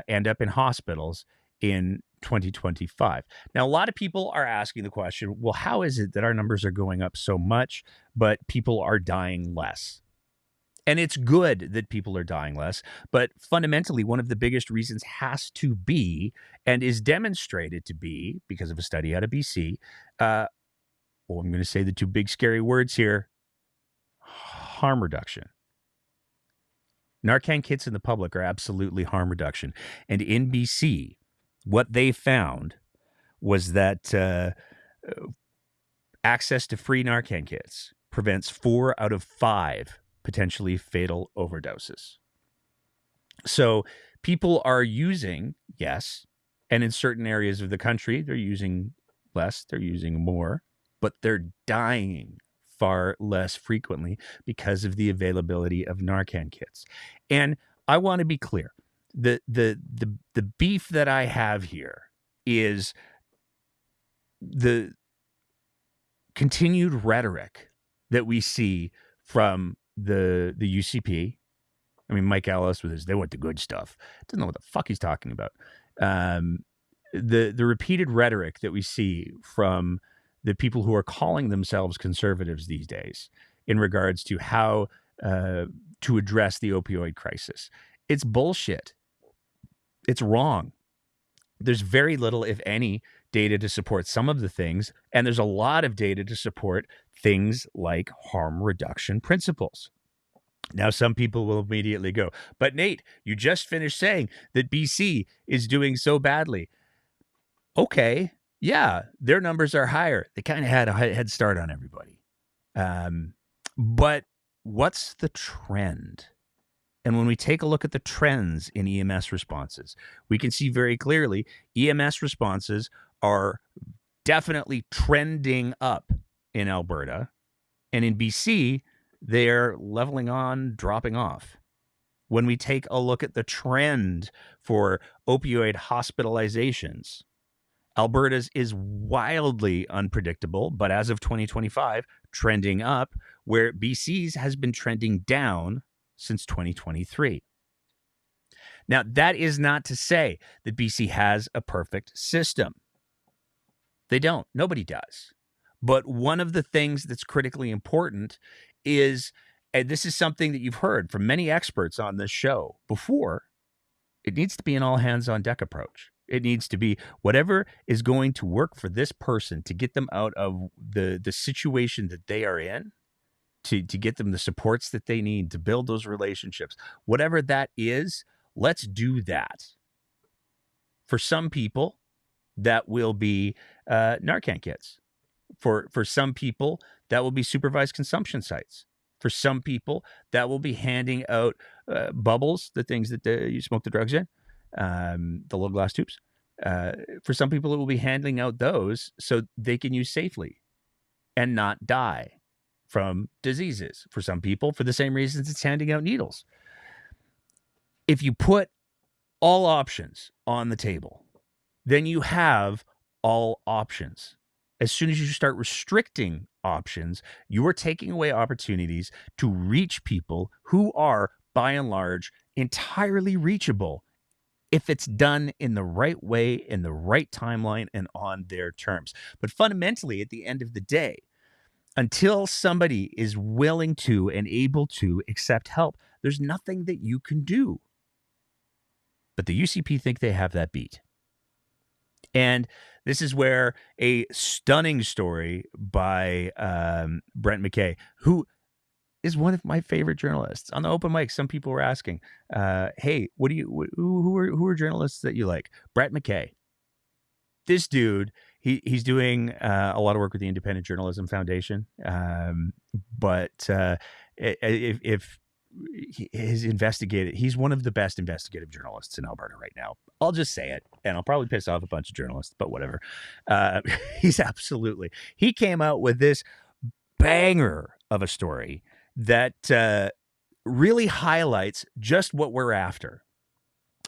end up in hospitals in 2025. Now, a lot of people are asking the question, well, how is it that our numbers are going up so much, but people are dying less? And it's good that people are dying less, but fundamentally, one of the biggest reasons has to be, and is demonstrated to be, because of a study out of BC, I'm going to say the two big scary words here, harm reduction. Narcan kits in the public are absolutely harm reduction. And in BC, what they found was that access to free Narcan kits prevents 4 out of 5 potentially fatal overdoses. So people are using, yes, and in certain areas of the country, they're using less, they're using more, but they're dying far less frequently because of the availability of Narcan kits. And I want to be clear. The beef that I have here is the continued rhetoric that we see from the UCP. I mean, Mike Ellis with his, they want the good stuff. Doesn't know what the fuck he's talking about. The repeated rhetoric that we see from the people who are calling themselves conservatives these days in regards to how to address the opioid crisis. It's bullshit. It's wrong. There's very little, if any, data to support some of the things, and there's a lot of data to support things like harm reduction principles. Now, some people will immediately go, but Nate, you just finished saying that BC is doing so badly. Okay, yeah, their numbers are higher. They kind of had a head start on everybody. But what's the trend? And when we take a look at the trends in EMS responses, we can see very clearly EMS responses are definitely trending up in Alberta. And in BC, they're leveling on, dropping off. When we take a look at the trend for opioid hospitalizations, Alberta's is wildly unpredictable, but as of 2025, trending up, where BC's has been trending down since 2023. Now, that is not to say that BC has a perfect system. They don't. Nobody does. But one of the things that's critically important is, and this is something that you've heard from many experts on this show before, It needs to be an all hands on deck approach. It needs to be whatever is going to work for this person to get them out of the situation that they are in, to get them the supports that they need to build those relationships. Whatever that is, let's do that. For some people, that will be Narcan kits. For some people, that will be supervised consumption sites. For some people, that will be handing out bubbles, the things that you smoke the drugs in, the little glass tubes. For some people, it will be handing out those so they can use safely and not die from diseases. For some people, for the same reasons, it's handing out needles. If you put all options on the table, then you have all options. As soon as you start restricting options, you are taking away opportunities to reach people who are, by and large, entirely reachable if it's done in the right way, in the right timeline, and on their terms. But fundamentally, at the end of the day, until somebody is willing to and able to accept help, there's nothing that you can do. But the UCP think they have that beat. And this is where a stunning story by Brent McKay, who is one of my favorite journalists. On the open mic, some people were asking, hey, who are journalists that you like? Brent McKay. This dude, he's doing a lot of work with the Independent Journalism Foundation. But if he's one of the best investigative journalists in Alberta right now. I'll just say it, and I'll probably piss off a bunch of journalists, but whatever. He came out with this banger of a story that really highlights just what we're after.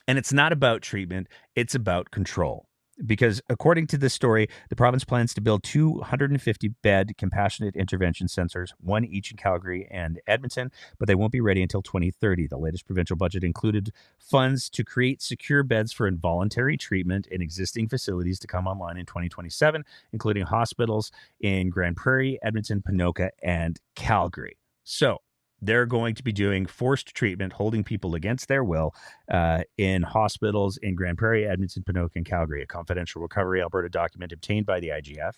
And it's not about treatment, it's about control. Because according to this story, the province plans to build 250-bed compassionate intervention centers, one each in Calgary and Edmonton, but they won't be ready until 2030. The latest provincial budget included funds to create secure beds for involuntary treatment in existing facilities to come online in 2027, including hospitals in Grand Prairie, Edmonton, Ponoka, and Calgary. So they're going to be doing forced treatment, holding people against their will in hospitals in Grand Prairie, Edmonton, Ponoka, and Calgary. A confidential Recovery Alberta document obtained by the IGF,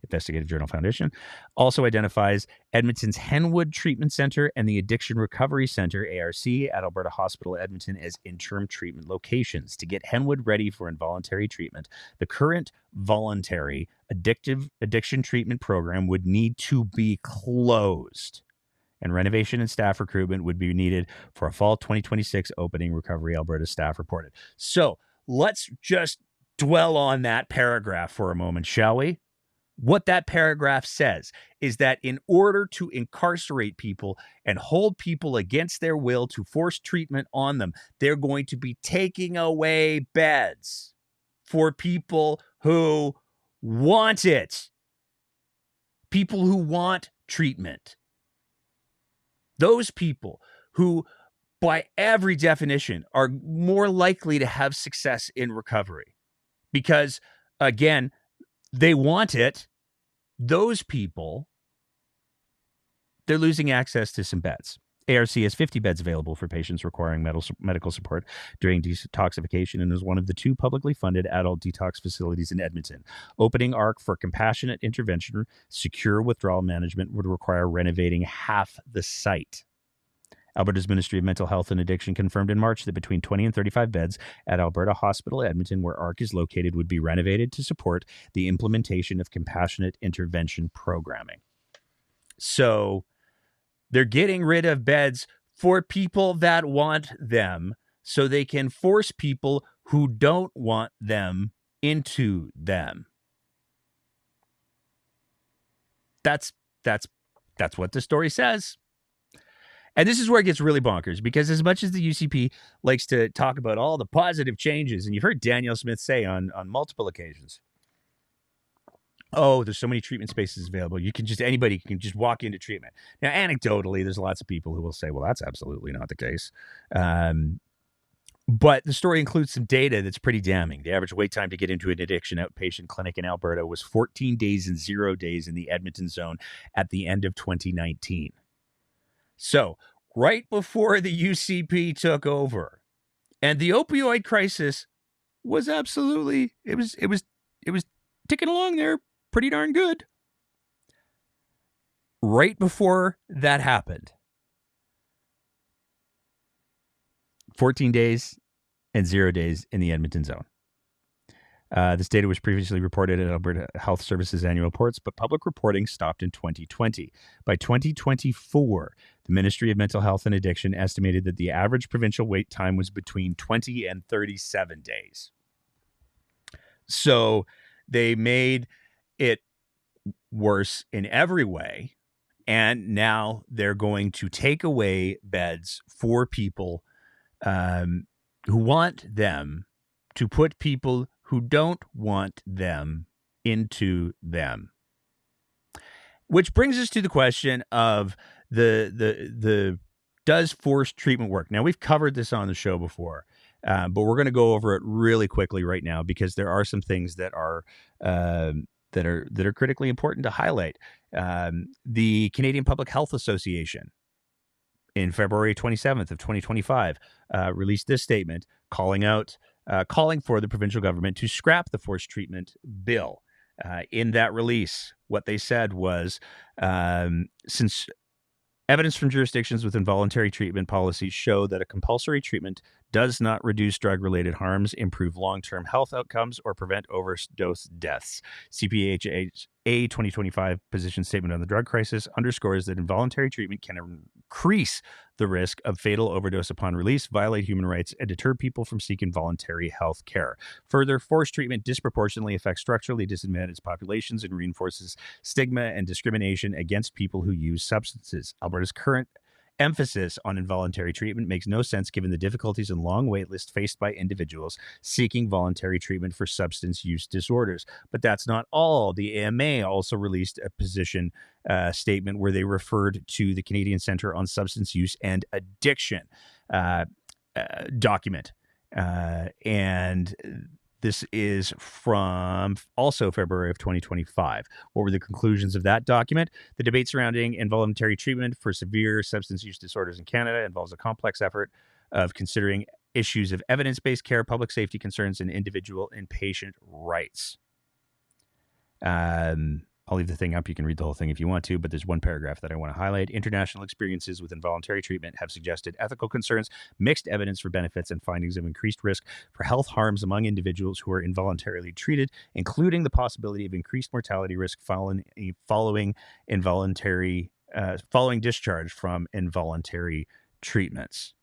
Investigative Journal Foundation, also identifies Edmonton's Henwood Treatment Centre and the Addiction Recovery Centre, ARC, at Alberta Hospital Edmonton as interim treatment locations. To get Henwood ready for involuntary treatment, the current voluntary addiction treatment program would need to be closed, and renovation and staff recruitment would be needed for a fall 2026 opening, Recovery Alberta staff reported. So let's just dwell on that paragraph for a moment, shall we? What that paragraph says is that in order to incarcerate people and hold people against their will to force treatment on them, they're going to be taking away beds for people who want it, people who want treatment. Those people who, by every definition, are more likely to have success in recovery because, again, they want it. Those people, they're losing access to some beds. ARC has 50 beds available for patients requiring medical support during detoxification and is one of the 2 publicly funded adult detox facilities in Edmonton. Opening ARC for compassionate intervention, secure withdrawal management would require renovating half the site. Alberta's Ministry of Mental Health and Addiction confirmed in March that between 20 and 35 beds at Alberta Hospital Edmonton, where ARC is located, would be renovated to support the implementation of compassionate intervention programming. So they're getting rid of beds for people that want them so they can force people who don't want them into them. That's what the story says. And this is where it gets really bonkers, because as much as the UCP likes to talk about all the positive changes, and you've heard Danielle Smith say on multiple occasions, oh, there's so many treatment spaces available. Anybody can just walk into treatment. Now, anecdotally, there's lots of people who will say, well, that's absolutely not the case. But the story includes some data that's pretty damning. The average wait time to get into an addiction outpatient clinic in Alberta was 14 days and 0 days in the Edmonton zone at the end of 2019. So right before the UCP took over, And the opioid crisis was absolutely, it was ticking along there pretty darn good. Right before that happened, 14 days and 0 days in the Edmonton zone. This data was previously reported in Alberta Health Services annual reports, but public reporting stopped in 2020. By 2024, the Ministry of Mental Health and Addiction estimated that the average provincial wait time was between 20 and 37 days. So they made it worse in every way, and now they're going to take away beds for people who want them, to put people who don't want them into them. Which brings us to the question of the does forced treatment work? Now, we've covered this on the show before, but we're going to go over it really quickly right now because there are some things that are critically important to highlight. The Canadian Public Health Association, in February 27th of 2025, released this statement calling for the provincial government to scrap the forced treatment bill. In that release, what they said was, since evidence from jurisdictions with involuntary treatment policies show that a compulsory treatment does not reduce drug-related harms, improve long-term health outcomes, or prevent overdose deaths. CPHA's 2025 position statement on the drug crisis underscores that involuntary treatment can increase the risk of fatal overdose upon release, violate human rights, and deter people from seeking voluntary health care. Further, forced treatment disproportionately affects structurally disadvantaged populations and reinforces stigma and discrimination against people who use substances. Alberta's current emphasis on involuntary treatment makes no sense given the difficulties and long wait lists faced by individuals seeking voluntary treatment for substance use disorders. But that's not all. The AMA also released a position statement where they referred to the Canadian Centre on Substance Use and Addiction document. And this is from also February of 2025. What were the conclusions of that document? The debate surrounding involuntary treatment for severe substance use disorders in Canada involves a complex effort of considering issues of evidence-based care, public safety concerns, and individual and patient rights. I'll leave the thing up. You can read the whole thing if you want to, but there's one paragraph that I want to highlight. International experiences with involuntary treatment have suggested ethical concerns, mixed evidence for benefits, and findings of increased risk for health harms among individuals who are involuntarily treated, including the possibility of increased mortality risk following discharge from involuntary treatments.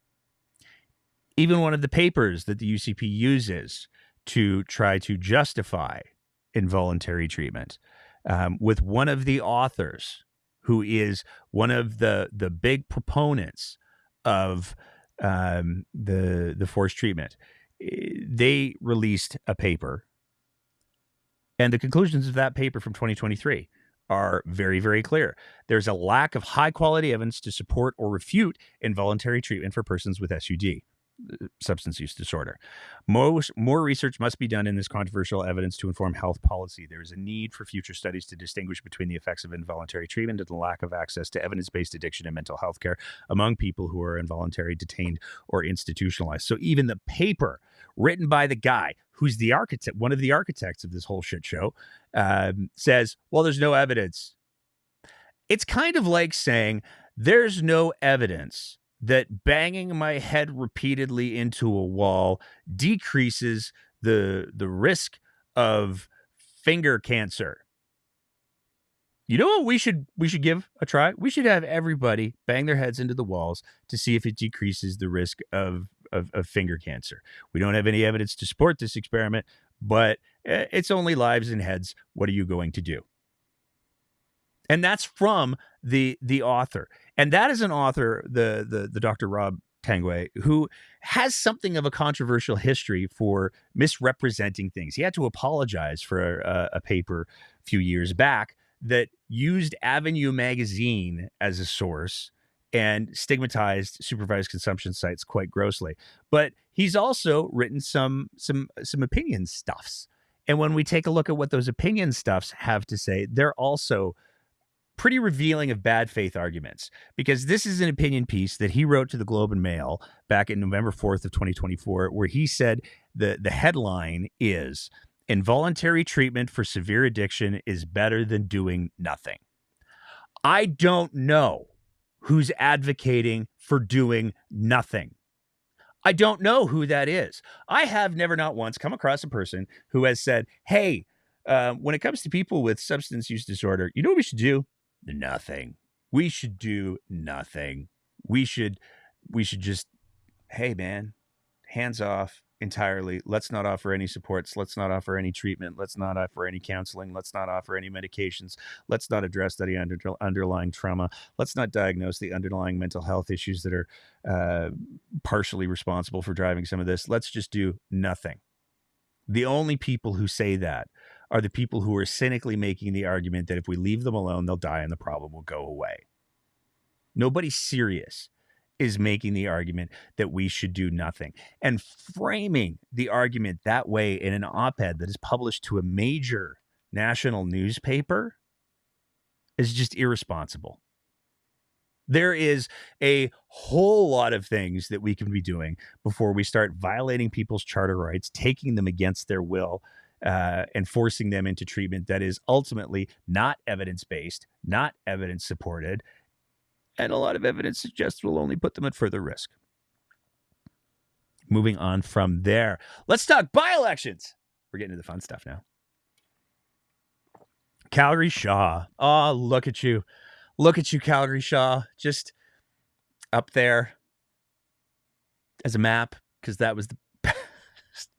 Even one of the papers that the UCP uses to try to justify involuntary treatment, with one of the authors who is one of the big proponents of the forced treatment, they released a paper, and the conclusions of that paper from 2023 are very, very clear. There's a lack of high-quality evidence to support or refute involuntary treatment for persons with SUD, substance use disorder. More research must be done in this controversial evidence to inform health policy. There is a need for future studies to distinguish between the effects of involuntary treatment and the lack of access to evidence-based addiction and mental health care among people who are involuntarily detained or institutionalized. So even the paper written by the guy who's the architect, one of the architects of this whole shit show, says, well, there's no evidence. It's kind of like saying there's no evidence that banging my head repeatedly into a wall decreases the risk of finger cancer. You know what we should give a try? We should have everybody bang their heads into the walls to see if it decreases the risk of finger cancer. We don't have any evidence to support this experiment, but it's only lives and heads. What are you going to do? And that's from the author. And that is an author, the Dr. Rob Tanguay, who has something of a controversial history for misrepresenting things. He had to apologize for a paper a few years back that used Avenue magazine as a source and stigmatized supervised consumption sites quite grossly. But he's also written some opinion stuffs. And when we take a look at what those opinion stuffs have to say, they're also pretty revealing of bad faith arguments, because this is an opinion piece that he wrote to the Globe and Mail back in November 4th of 2024, where he said the headline is "Involuntary treatment for severe addiction is better than doing nothing." I don't know who's advocating for doing nothing. I don't know who that is. I have never, not once, come across a person who has said, hey, when it comes to people with substance use disorder, you know what we should do? Nothing. We should do nothing. We should just, hey, man, hands off entirely. Let's not offer any supports. Let's not offer any treatment. Let's not offer any counseling. Let's not offer any medications. Let's not address any underlying trauma. Let's not diagnose the underlying mental health issues that are partially responsible for driving some of this. Let's just do nothing. The only people who say that are the people who are cynically making the argument that if we leave them alone, they'll die and the problem will go away. Nobody serious is making the argument that we should do nothing, and framing the argument that way in an op-ed that is published to a major national newspaper is just irresponsible. There is a whole lot of things that we can be doing before we start violating people's charter rights, taking them against their will, and forcing them into treatment that is ultimately not evidence-based, not evidence-supported, and a lot of evidence suggests will only put them at further risk. Moving on from there, let's talk by-elections. We're getting to the fun stuff now. Calgary Shaw. Oh, look at you. Look at you, Calgary Shaw. Just up there as a map, because that was the best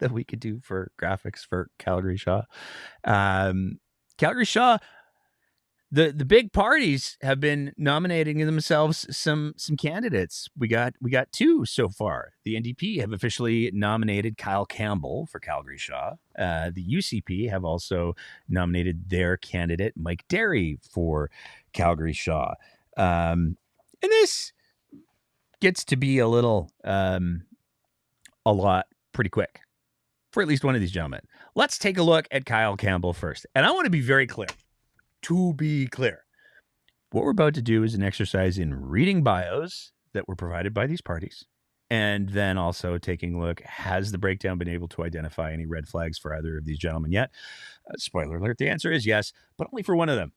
that we could do for graphics for Calgary Shaw. Calgary Shaw. The big parties have been nominating themselves some candidates. We got two so far. The NDP have officially nominated Kyle Campbell for Calgary Shaw. The UCP have also nominated their candidate Mike Derry for Calgary Shaw. And this gets to be a lot pretty quick for at least one of these gentlemen. Let's take a look at Kyle Campbell first. And I want to be very clear. To be clear, what we're about to do is an exercise in reading bios that were provided by these parties, and then also taking a look, has the breakdown been able to identify any red flags for either of these gentlemen yet? Spoiler alert, the answer is yes, but only for one of them.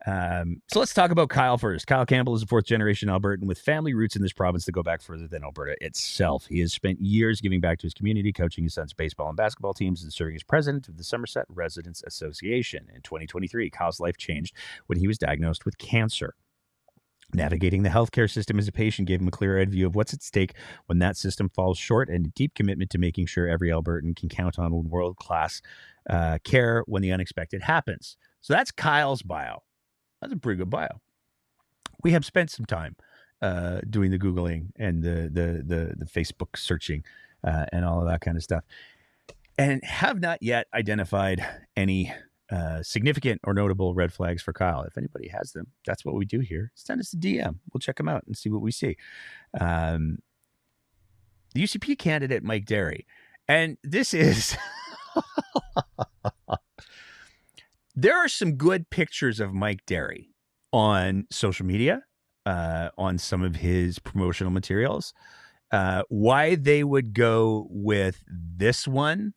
So let's talk about Kyle first. Kyle Campbell is a fourth-generation Albertan with family roots in this province that go back further than Alberta itself. He has spent years giving back to his community, coaching his son's baseball and basketball teams, and serving as president of the Somerset Residents Association. In 2023, Kyle's life changed when he was diagnosed with cancer. Navigating the healthcare system as a patient gave him a clear-eyed view of what's at stake when that system falls short, and a deep commitment to making sure every Albertan can count on world-class care when the unexpected happens. So that's Kyle's bio. That's a pretty good bio. We have spent some time doing the Googling and the Facebook searching and all of that kind of stuff, and have not yet identified any significant or notable red flags for Kyle. If anybody has them, that's what we do here. Send us a DM. We'll check them out and see what we see. The UCP candidate, Mike Derry. And this is... There are some good pictures of Mike Derry on social media, on some of his promotional materials. Why they would go with this one,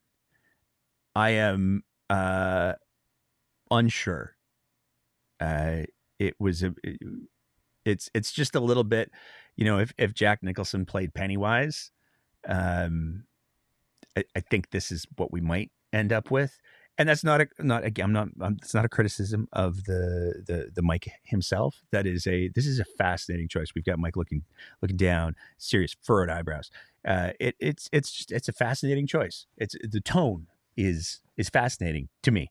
I am unsure. It's just a little bit, if Jack Nicholson played Pennywise, I think this is what we might end up with. And that's it's not a criticism of the Mike himself. This is a fascinating choice. We've got Mike looking down, serious, furrowed eyebrows. It's a fascinating choice. The tone is fascinating to me.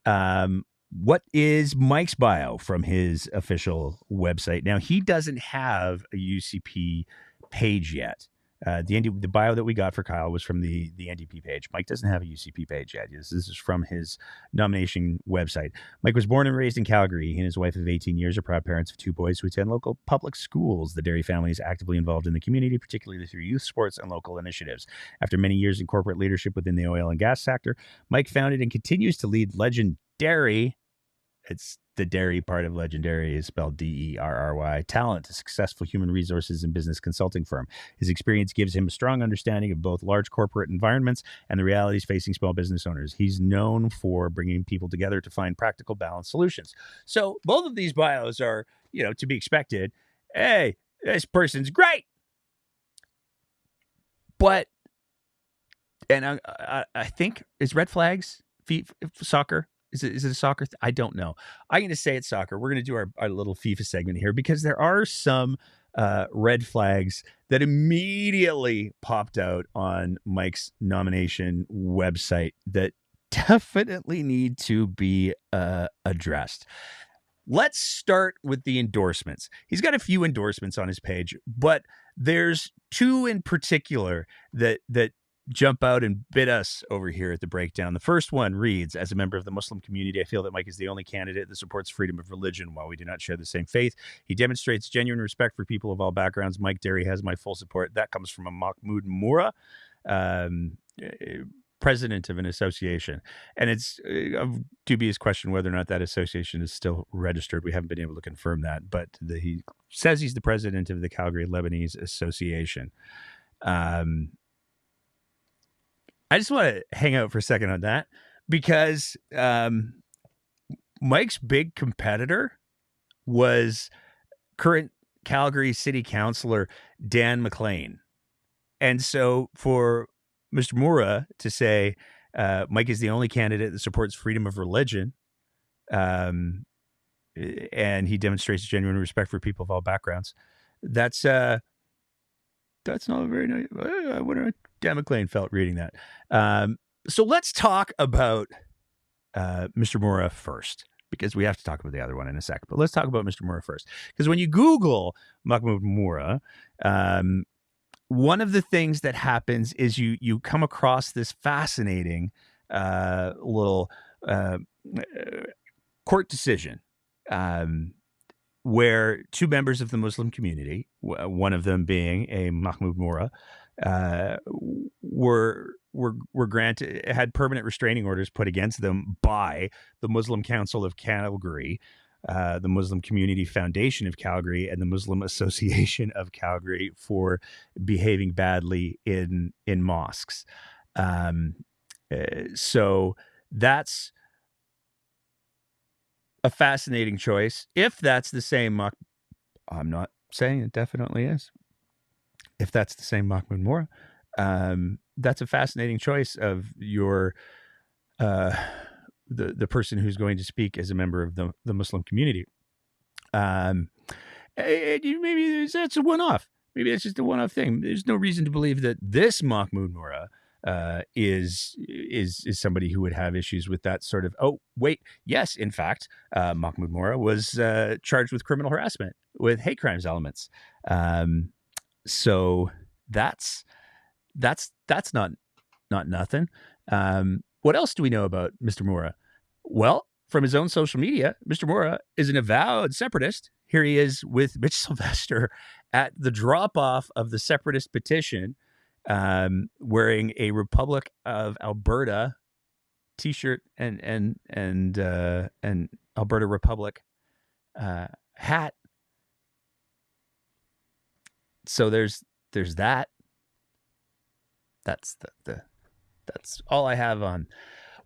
What is Mike's bio from his official website? Now, he doesn't have a UCP page yet. The bio that we got for Kyle was from the NDP page. Mike doesn't have a UCP page yet. This is from his nomination website. Mike was born and raised in Calgary. He and his wife of 18 years are proud parents of two boys who attend local public schools. The Derry family is actively involved in the community, particularly through youth sports and local initiatives. After many years in corporate leadership within the oil and gas sector, Mike founded and continues to lead Legend Derry. It's the dairy part of legendary is spelled Derry. Talent, a successful human resources and business consulting firm. His experience gives him a strong understanding of both large corporate environments and the realities facing small business owners. He's known for bringing people together to find practical, balanced solutions. So both of these bios are, to be expected. Hey, this person's great. But, and I think, is red flags soccer? Is it a soccer? I don't know. I'm going to say it's soccer. We're going to do our little FIFA segment here because there are some red flags that immediately popped out on Mike's nomination website that definitely need to be addressed. Let's start with the endorsements. He's got a few endorsements on his page, but there's two in particular that jump out and bid us over here at the breakdown. The first one reads, as a member of the Muslim community, I feel that Mike is the only candidate that supports freedom of religion. While we do not share the same faith, he demonstrates genuine respect for people of all backgrounds. Mike Derry has my full support. That comes from a Mahmoud Moura, president of an association. And it's a dubious question whether or not that association is still registered. We haven't been able to confirm that, but he says he's the president of the Calgary Lebanese Association. I just want to hang out for a second on that because Mike's big competitor was current Calgary City Councillor Dan McLean. And so for Mr. Moura to say Mike is the only candidate that supports freedom of religion, and he demonstrates genuine respect for people of all backgrounds, that's not very nice. I wonder how Dan McLean felt reading that. So let's talk about Mr. Moura first, because we have to talk about the other one in a sec. But let's talk about Mr. Moura first, because when you Google Mahmoud Moura, one of the things that happens is you come across this fascinating little court decision where two members of the Muslim community, one of them being a Mahmoud Moura, were granted, had permanent restraining orders put against them by the Muslim Council of Calgary, the Muslim Community Foundation of Calgary, and the Muslim Association of Calgary for behaving badly in mosques. So that's a fascinating choice. If that's the same, I'm not saying it definitely is. If that's the same Mahmoud Moura, that's a fascinating choice of your the person who's going to speak as a member of the Muslim community. Maybe that's a one-off. Maybe that's just a one-off thing. There's no reason to believe that this Mahmoud Moura is somebody who would have issues with that sort of. Oh, wait, yes, in fact, Mahmoud Moura was charged with criminal harassment with hate crimes elements. So that's not nothing. What else do we know about Mr. Moura? Well, from his own social media, Mr. Moura is an avowed separatist. Here he is with Mitch Sylvester at the drop-off of the separatist petition, wearing a Republic of Alberta T-shirt and Alberta Republic hat. So there's that. That's that's all I have on.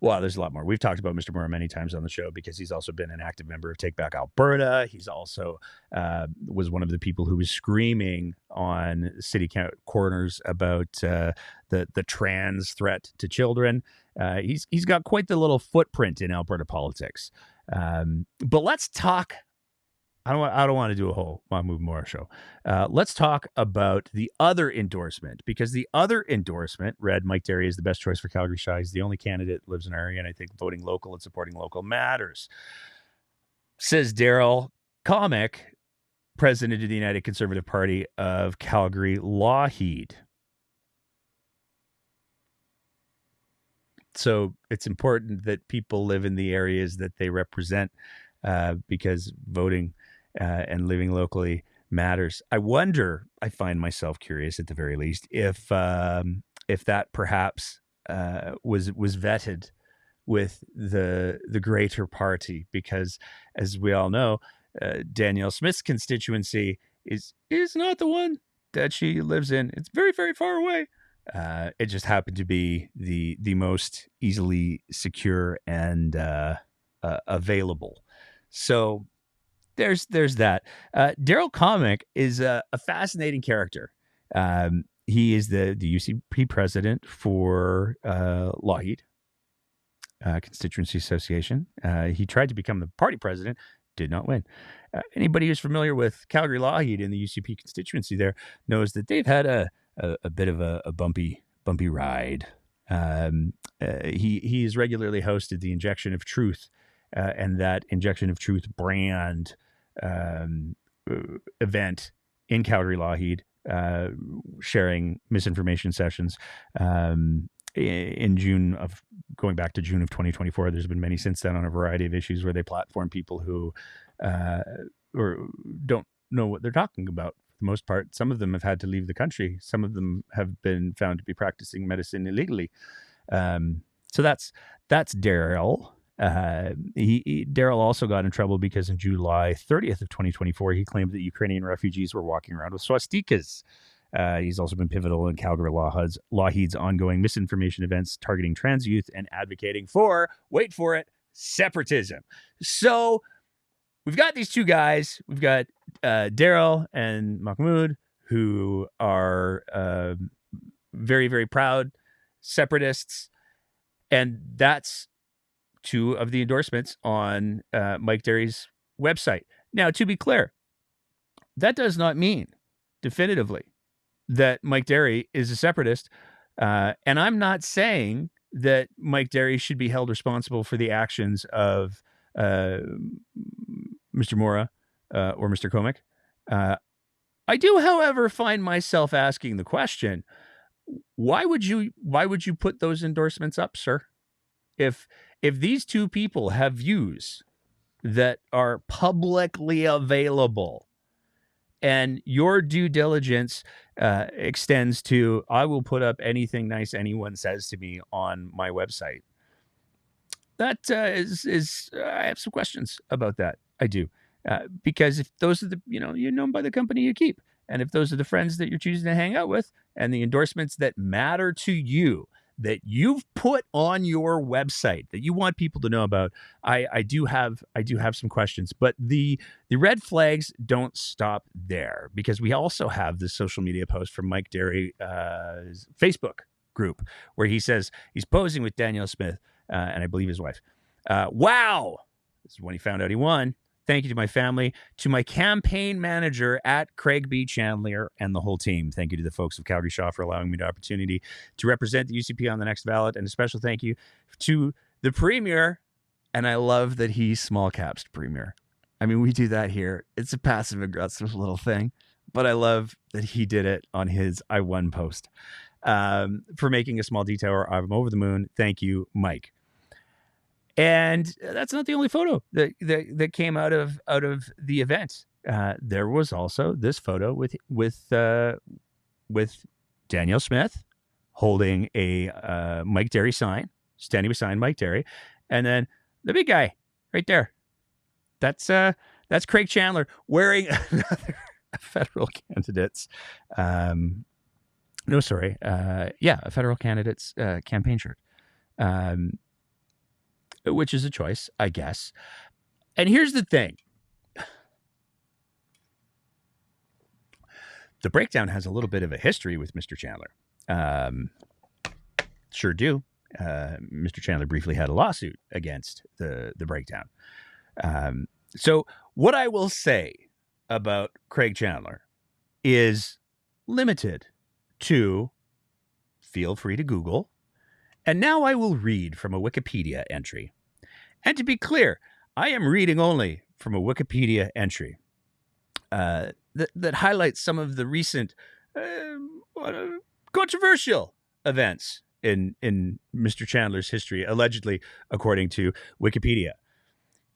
Well, there's a lot more. We've talked about Mr. Moura many times on the show because he's also been an active member of Take Back Alberta. He's also was one of the people who was screaming on city corners about the trans threat to children. He's got quite the little footprint in Alberta politics. But let's talk. I don't want to do a whole Mahmoud Moura show. Let's talk about the other endorsement, because the other endorsement read, Mike Derry is the best choice for Calgary Shy. He's the only candidate that lives in our area, and I think voting local and supporting local matters. Says Daryl Comic, president of the United Conservative Party of Calgary Lougheed. So it's important that people live in the areas that they represent, because voting and living locally matters. I wonder, I find myself curious at the very least, if that perhaps was vetted with the greater party, because as we all know, Danielle Smith's constituency is not the one that she lives in. It's very, very far away. It just happened to be the most easily secure and available. So there's that. Daryl Comic is a fascinating character. He is the UCP president for Lougheed Constituency Association. He tried to become the party president, did not win. Anybody who's familiar with Calgary Lougheed in the UCP constituency there knows that they've had a bit of a bumpy ride. He has regularly hosted the Injection of Truth and that Injection of Truth brand event in Calgary Lougheed, sharing misinformation sessions. In June of 2024, there's been many since then on a variety of issues where they platform people who or don't know what they're talking about. For the most part, some of them have had to leave the country. Some of them have been found to be practicing medicine illegally. So that's Daryl. Daryl also got in trouble because on July 30th of 2024, he claimed that Ukrainian refugees were walking around with swastikas. He's also been pivotal in Calgary Lougheed's ongoing misinformation events targeting trans youth and advocating for, wait for it, separatism. So we've got these two guys. We've got Daryl and Mahmoud, who are very, very proud separatists. And that's two of the endorsements on Mike Derry's website. Now, to be clear, that does not mean definitively that Mike Derry is a separatist. And I'm not saying that Mike Derry should be held responsible for the actions of Mr. Mora or Mr. Comic. I do, however, find myself asking the question, why would you put those endorsements up, sir? If these two people have views that are publicly available, and your due diligence extends to, I will put up anything nice anyone says to me on my website. That is I have some questions about that. I do. Because if those are you're known by the company you keep. And if those are the friends that you're choosing to hang out with and the endorsements that matter to you, that you've put on your website that you want people to know about, I do have some questions. But the red flags don't stop there, because we also have this social media post from Mike Derry's Facebook group where he says he's posing with Danielle Smith and I believe his wife. Wow. This is when he found out he won. Thank you to my family, to my campaign manager at Craig B. Chandler, and the whole team. Thank you to the folks of Calgary Shaw for allowing me the opportunity to represent the UCP on the next ballot. And a special thank you to the Premier. And I love that he small caps Premier. I mean, we do that here. It's a passive aggressive little thing, but I love that he did it on his I won post. For making a small detail, I'm over the moon. Thank you, Mike. And that's not the only photo that came out of the event. There was also this photo with Danielle Smith holding a Mike Derry sign, standing beside Mike Derry, and then the big guy right there. That's Craig Chandler wearing another federal candidate's. A federal candidate's campaign shirt. Which is a choice, I guess. And here's the thing. The Breakdown has a little bit of a history with Mr. Chandler. Sure do. Mr. Chandler briefly had a lawsuit against the Breakdown. So what I will say about Craig Chandler is limited to, feel free to Google. And now I will read from a Wikipedia entry. And to be clear, I am reading only from a Wikipedia entry that highlights some of the recent controversial events in Mr. Chandler's history, allegedly, according to Wikipedia.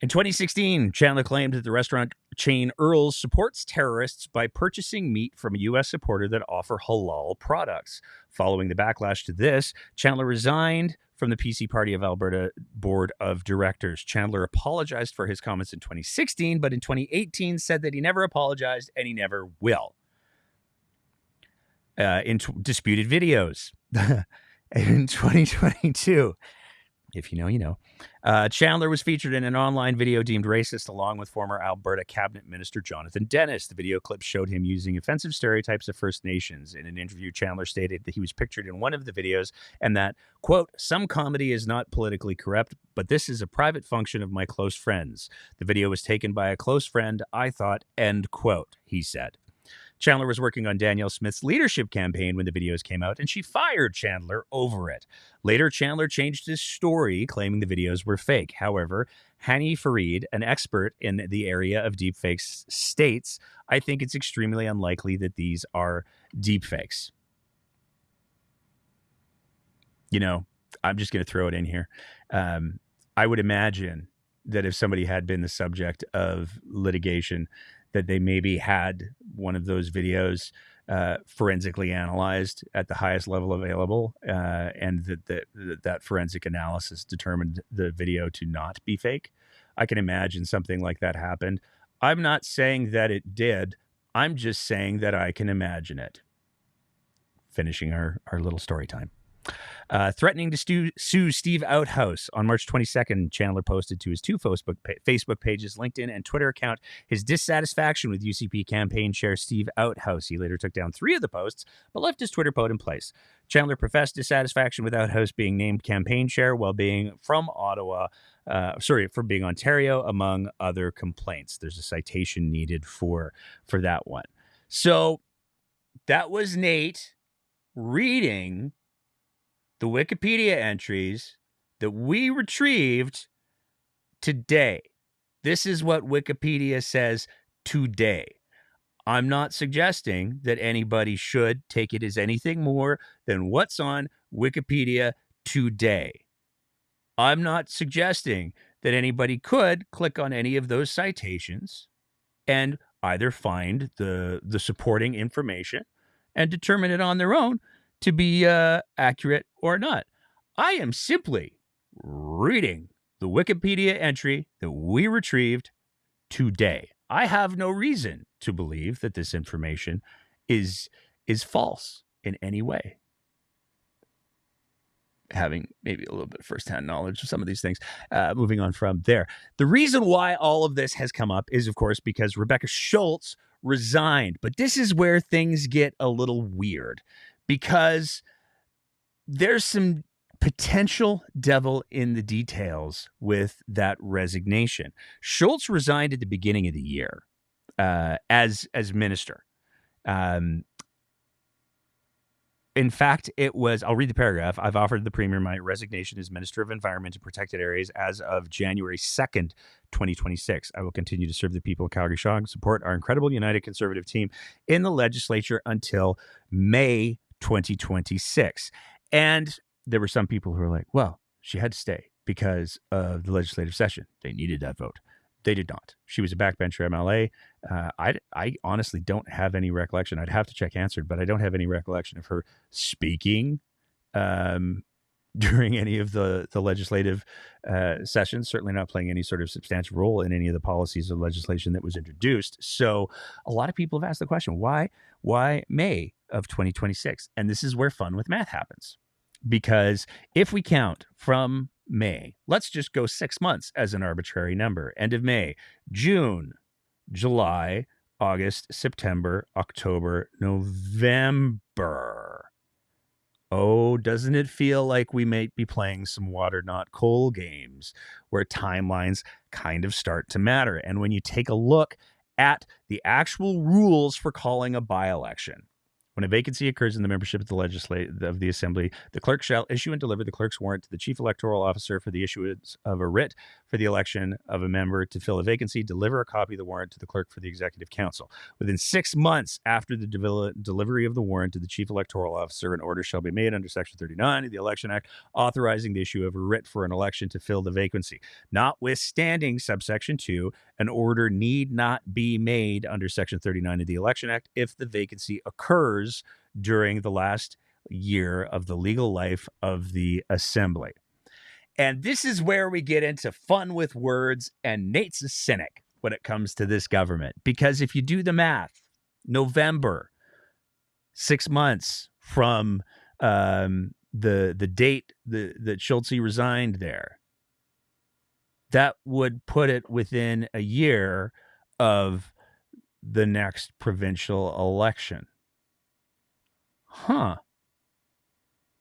In 2016, Chandler claimed that the restaurant chain Earl's supports terrorists by purchasing meat from a U.S. supporter that offer halal products. Following the backlash to this, Chandler resigned from the PC Party of Alberta Board of Directors. Chandler apologized for his comments in 2016, but in 2018 said that he never apologized and he never will. In disputed videos in 2022, if you know, you know. Chandler was featured in an online video deemed racist along with former Alberta Cabinet Minister Jonathan Dennis. The video clip showed him using offensive stereotypes of First Nations. In an interview, Chandler stated that he was pictured in one of the videos and that, quote, some comedy is not politically correct, but this is a private function of my close friends. The video was taken by a close friend, I thought, end quote, he said. Chandler was working on Danielle Smith's leadership campaign when the videos came out, and she fired Chandler over it. Later, Chandler changed his story, claiming the videos were fake. However, Hani Farid, an expert in the area of deepfakes, states, I think it's extremely unlikely that these are deepfakes. You know, I'm just going to throw it in here. I would imagine that if somebody had been the subject of litigation, that they maybe had one of those videos forensically analyzed at the highest level available, and that forensic analysis determined the video to not be fake. I can imagine something like that happened. I'm not saying that it did. I'm just saying that I can imagine it. Finishing our little story time. Threatening to sue Steve Outhouse. On March 22nd, Chandler posted to his two Facebook pages, LinkedIn and Twitter account, his dissatisfaction with UCP campaign chair Steve Outhouse. He later took down 3 of the posts, but left his Twitter post in place. Chandler professed dissatisfaction with Outhouse being named campaign chair while being from for being Ontario, among other complaints. There's a citation needed for that one. So that was Nate reading the Wikipedia entries that we retrieved today. This is what Wikipedia says today. I'm not suggesting that anybody should take it as anything more than what's on Wikipedia today. I'm not suggesting that anybody could click on any of those citations and either find the supporting information and determine it on their own to be accurate or not. I am simply reading the Wikipedia entry that we retrieved today. I have no reason to believe that this information is false in any way. Having maybe a little bit of firsthand knowledge of some of these things. Moving on from there. The reason why all of this has come up is, of course, because Rebecca Schultz resigned. But this is where things get a little weird, because there's some potential devil in the details with that resignation. Schultz resigned at the beginning of the year as minister. In fact, it was, I'll read the paragraph. I've offered the Premier my resignation as Minister of Environment and Protected Areas as of January 2nd, 2026. I will continue to serve the people of Calgary Shaw and support our incredible United Conservative team in the legislature until May 2026. And there were some people who were like, well, she had to stay because of the legislative session. They needed that vote. They did not. She was a backbencher MLA. I honestly don't have any recollection. I'd have to check answered, but I don't have any recollection of her speaking during any of the legislative sessions, certainly not playing any sort of substantial role in any of the policies or legislation that was introduced. So a lot of people have asked the question, why May of 2026? And this is where fun with math happens. Because if we count from May, let's just go 6 months as an arbitrary number. End of May, June, July, August, September, October, November. Oh, doesn't it feel like we might be playing some water, not coal games where timelines kind of start to matter? And when you take a look at the actual rules for calling a by-election, when a vacancy occurs in the membership of the Assembly, the clerk shall issue and deliver the clerk's warrant to the Chief Electoral Officer for the issuance of a writ for the election of a member to fill a vacancy, deliver a copy of the warrant to the clerk for the Executive Council. Within 6 months after the delivery of the warrant to the Chief Electoral Officer, an order shall be made under Section 39 of the Election Act authorizing the issue of a writ for an election to fill the vacancy. Notwithstanding subsection 2, an order need not be made under Section 39 of the Election Act if the vacancy occurs during the last year of the legal life of the Assembly. And this is where we get into fun with words, and Nate's a cynic when it comes to this government. Because if you do the math, November, 6 months from the date that Schultz resigned there, that would put it within a year of the next provincial election.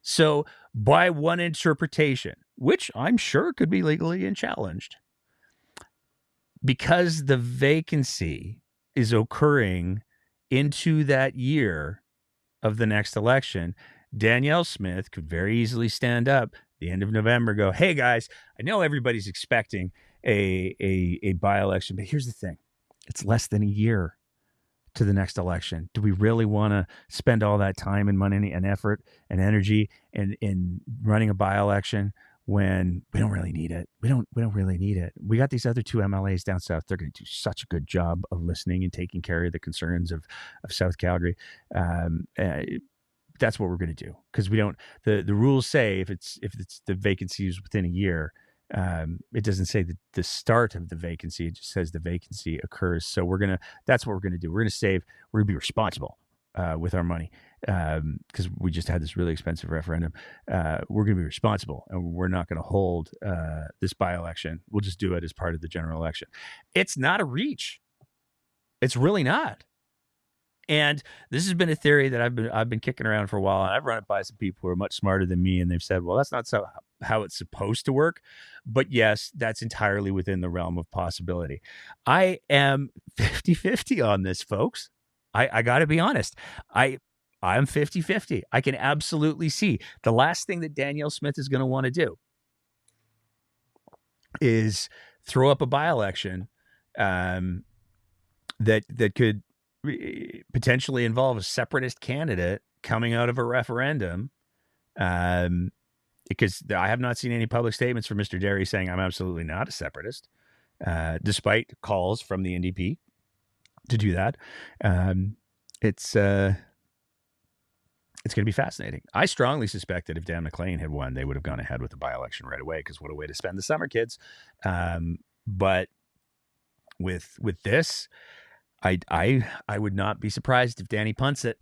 So by one interpretation, which I'm sure could be legally challenged, because the vacancy is occurring into that year of the next election, Danielle Smith could very easily stand up the end of November, go, hey guys, I know everybody's expecting a by-election, but here's the thing. It's less than a year to the next election. Do we really want to spend all that time and money and effort and energy in running a by-election when we don't really need it? We don't really need it. We got these other two MLAs down south. They're going to do such a good job of listening and taking care of the concerns of South Calgary. That's what we're going to do, because we don't. The rules say if it's the vacancy is within a year. It doesn't say the start of the vacancy. It just says the vacancy occurs. So that's what we're going to do. We're going to save. We're going to be responsible with our money, because we just had this really expensive referendum. We're going to be responsible, and we're not going to hold this by-election. We'll just do it as part of the general election. It's not a reach. It's really not. And this has been a theory that I've been kicking around for a while, and I've run it by some people who are much smarter than me, and they've said, well, that's not how it's supposed to work. But yes, that's entirely within the realm of possibility. I am 50-50 on this, folks. I got to be honest. I'm 50-50. I can absolutely see the last thing that Danielle Smith is going to want to do is throw up a by-election that could potentially involve a separatist candidate coming out of a referendum, because I have not seen any public statements from Mr. Derry saying I'm absolutely not a separatist, despite calls from the NDP to do that. It's going to be fascinating. I strongly suspect that if Dan McLean had won, they would have gone ahead with the by-election right away, because what a way to spend the summer, kids. But with this, I would not be surprised if Danny punts it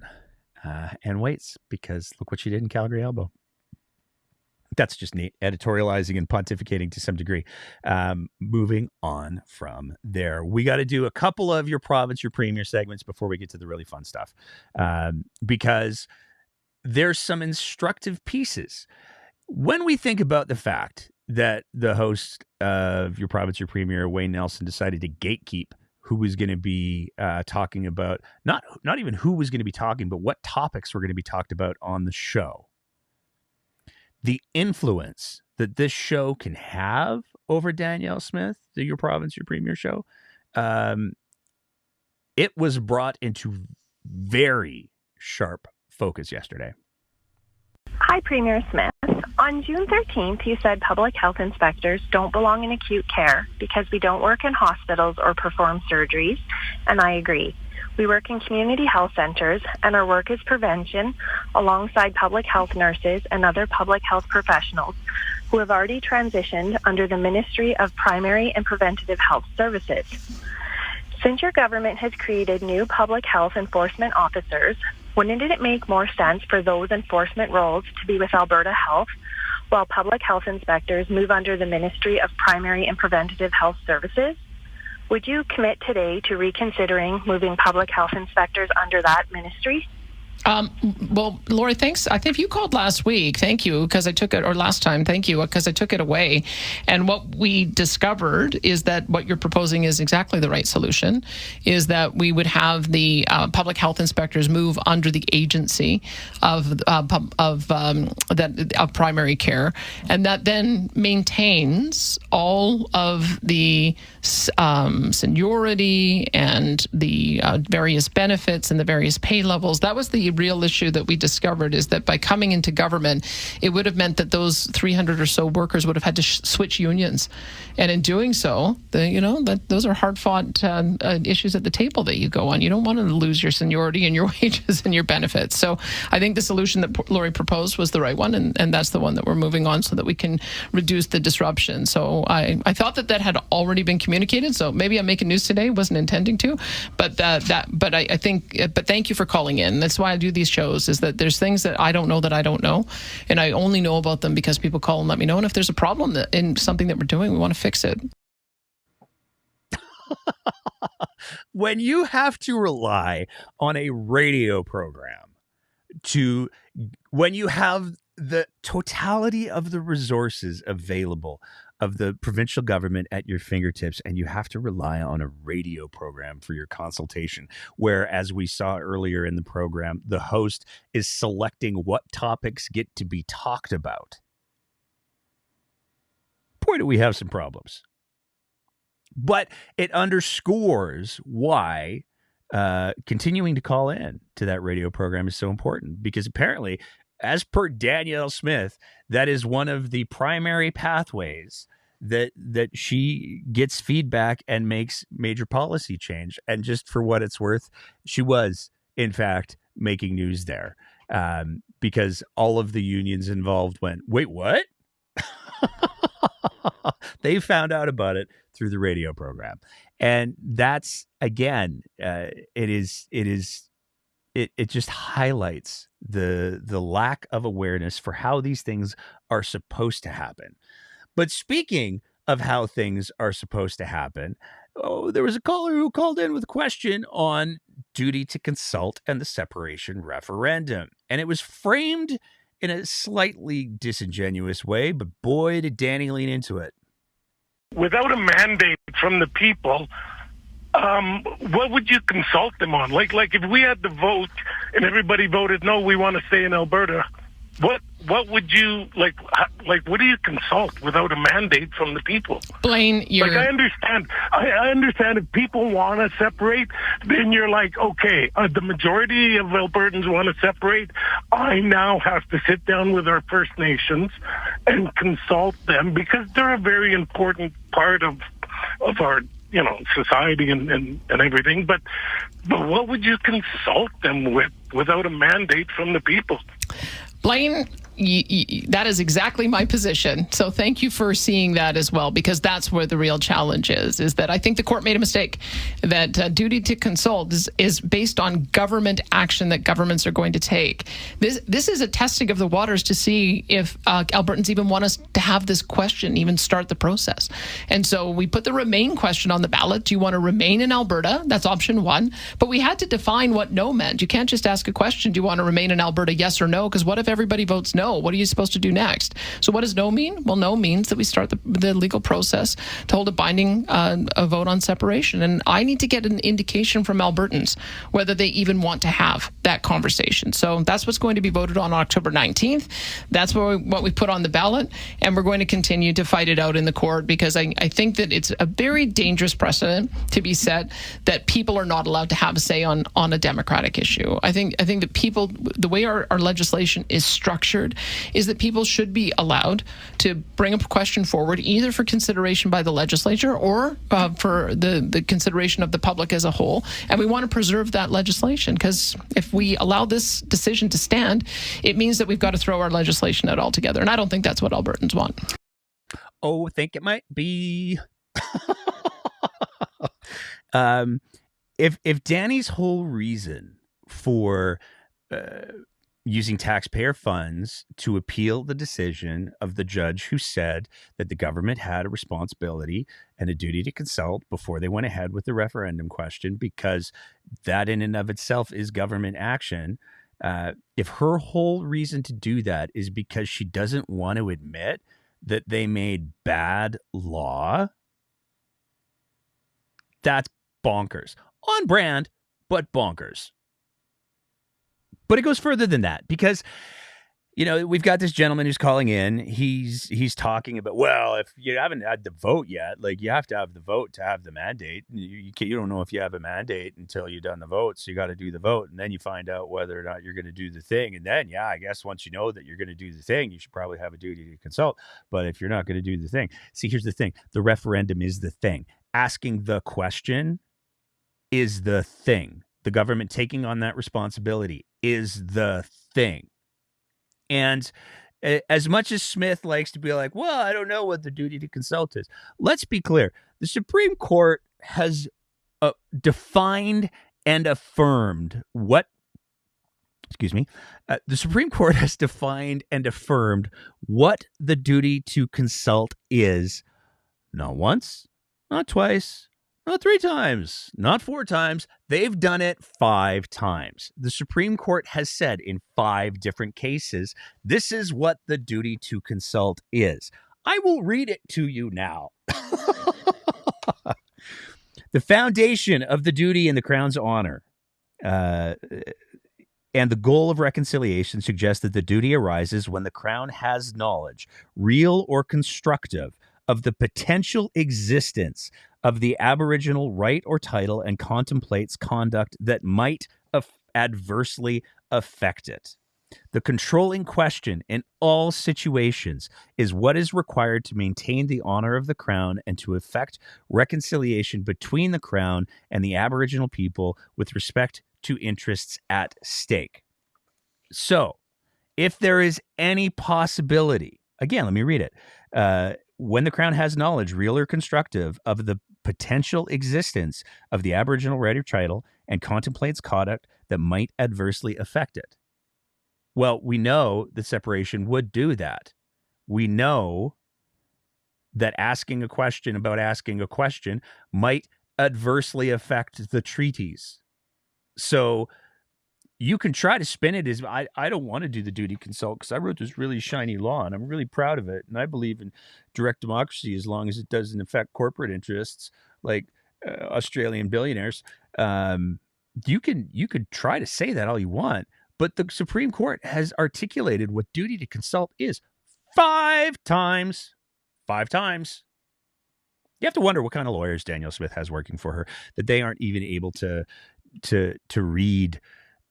and waits, because look what she did in Calgary Elbow. That's just neat. Editorializing and pontificating to some degree. Moving on from there. We got to do a couple of your province, your premier segments before we get to the really fun stuff. Because there's some instructive pieces. When we think about the fact that the host of your province, your premier, Wayne Nelson, decided to gatekeep who was going to be talking about, not even who was going to be talking, but what topics were going to be talked about on the show. The influence that this show can have over Danielle Smith, the Your Province, Your Premier show, it was brought into very sharp focus yesterday. Hi, Premier Smith. On June 13th, you said public health inspectors don't belong in acute care because we don't work in hospitals or perform surgeries, and I agree. We work in community health centers, and our work is prevention alongside public health nurses and other public health professionals who have already transitioned under the Ministry of Primary and Preventative Health Services. Since your government has created new public health enforcement officers, wouldn't it make more sense for those enforcement roles to be with Alberta Health, while public health inspectors move under the Ministry of Primary and Preventative Health Services? Would you commit today to reconsidering moving public health inspectors under that ministry? Well, Lori, thanks. I think you called last week. Thank you, because I took it, or last time. Thank you, because I took it away. And what we discovered is that what you're proposing is exactly the right solution, is that we would have the public health inspectors move under the agency of primary care, and that then maintains all of the seniority and the various benefits and the various pay levels. That was the the real issue that we discovered is that by coming into government, it would have meant that those 300 or so workers would have had to switch unions. And in doing so, those are hard-fought issues at the table that you go on. You don't want to lose your seniority and your wages and your benefits. So I think the solution that Lori proposed was the right one, and that's the one that we're moving on so that we can reduce the disruption. So I thought that had already been communicated. So maybe I'm making news today. Wasn't intending to, but I think. But thank you for calling in. That's why I do these shows. Is that there's things that I don't know, and I only know about them because people call and let me know. And if there's a problem in something that we're doing, we want to fix it. When you have to rely on a radio program when you have the totality of the resources available of the provincial government at your fingertips, and you have to rely on a radio program for your consultation, where, as we saw earlier in the program, the host is selecting what topics get to be talked about. Boy, do we have some problems. But it underscores why continuing to call in to that radio program is so important, because apparently, as per Danielle Smith, that is one of the primary pathways that she gets feedback and makes major policy change. And just for what it's worth, she was, in fact, making news there, because all of the unions involved went, wait, what? They found out about it through the radio program. And that's, again, it just highlights the lack of awareness for how these things are supposed to happen. But speaking of how things are supposed to happen, there was a caller who called in with a question on duty to consult and the separation referendum. And it was framed in a slightly disingenuous way, but boy, did Danny lean into it. Without a mandate from the people, what would you consult them on? Like if we had the vote and everybody voted no, we want to stay in Alberta, what would you like? What do you consult without a mandate from the people? Blaine, you're... I understand if people want to separate, then you're like, okay, the majority of Albertans want to separate. I now have to sit down with our First Nations and consult them, because they're a very important part of our society and everything. But what would you consult them with without a mandate from the people? Blaine, that is exactly my position. So thank you for seeing that as well, because that's where the real challenge is that I think the court made a mistake, that duty to consult is based on government action that governments are going to take. This is a testing of the waters to see if Albertans even want us to have this question, even start the process. And so we put the remain question on the ballot. Do you want to remain in Alberta? That's option one. But we had to define what no meant. You can't just ask a question, do you want to remain in Alberta, yes or no? Because what if everybody votes no? What are you supposed to do next? So what does no mean? Well, no means that we start the legal process to hold a binding a vote on separation. And I need to get an indication from Albertans whether they even want to have that conversation. So that's what's going to be voted on October 19th. That's what we put on the ballot. And we're going to continue to fight it out in the court, because I think that it's a very dangerous precedent to be set that people are not allowed to have a say on a democratic issue. I think that people, the way our legislation is structured, is that people should be allowed to bring a question forward, either for consideration by the legislature or for the consideration of the public as a whole. And we want to preserve that legislation, because if we allow this decision to stand, it means that we've got to throw our legislation out altogether. And I don't think that's what Albertans want. Oh, I think it might be. If Danny's whole reason for using taxpayer funds to appeal the decision of the judge who said that the government had a responsibility and a duty to consult before they went ahead with the referendum question, because that in and of itself is government action. If her whole reason to do that is because she doesn't want to admit that they made bad law, that's bonkers. On brand, but bonkers. But it goes further than that, because, we've got this gentleman who's calling in. He's talking about, well, if you haven't had the vote yet, like you have to have the vote to have the mandate. You don't know if you have a mandate until you've done the vote. So you got to do the vote, and then you find out whether or not you're going to do the thing. And then, I guess once you know that you're going to do the thing, you should probably have a duty to consult. But if you're not going to do the thing, see, here's the thing: the referendum is the thing. Asking the question is the thing. The government taking on that responsibility is the thing. And as much as Smith likes to be like, well, I don't know what the duty to consult is. Let's be clear. The Supreme Court has defined and affirmed the Supreme Court has defined and affirmed what the duty to consult is. Not once, not twice, not 3 times, not 4 times. They've done it 5 times. The Supreme Court has said in 5 different cases, this is what the duty to consult is. I will read it to you now. The foundation of the duty in the Crown's honor and the goal of reconciliation suggests that the duty arises when the Crown has knowledge, real or constructive, of the potential existence of the Aboriginal right or title and contemplates conduct that might adversely affect it. The controlling question in all situations is what is required to maintain the honor of the Crown and to effect reconciliation between the Crown and the Aboriginal people with respect to interests at stake. So, if there is any possibility, again, let me read it. When the Crown has knowledge, real or constructive, of the potential existence of the Aboriginal right or title and contemplates conduct that might adversely affect it. Well, we know that separation would do that. We know that asking a question about asking a question might adversely affect the treaties. So you can try to spin it as, I don't want to do the duty consult because I wrote this really shiny law and I'm really proud of it. And I believe in direct democracy as long as it doesn't affect corporate interests like Australian billionaires. You could try to say that all you want, but the Supreme Court has articulated what duty to consult is 5 times. 5 times. You have to wonder what kind of lawyers Danielle Smith has working for her, that they aren't even able to read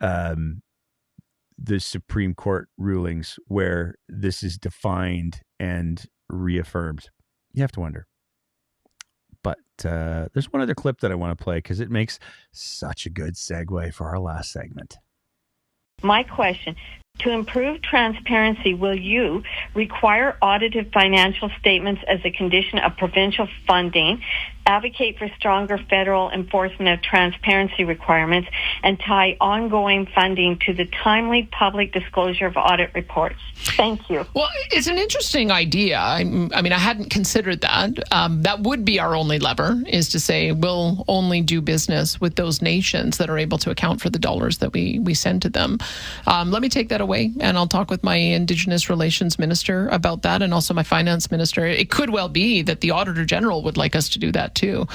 the Supreme Court rulings where this is defined and reaffirmed. You have to wonder. But there's one other clip that I want to play because it makes such a good segue for our last segment. My question, to improve transparency, will you require audited financial statements as a condition of provincial funding, advocate for stronger federal enforcement of transparency requirements, and tie ongoing funding to the timely public disclosure of audit reports? Thank you. Well, it's an interesting idea. I mean, I hadn't considered that. That would be our only lever, is to say we'll only do business with those nations that are able to account for the dollars that we send to them. Let me take that away, and I'll talk with my Indigenous Relations Minister about that, and also my Finance Minister. It could well be that the Auditor General would like us to do that too,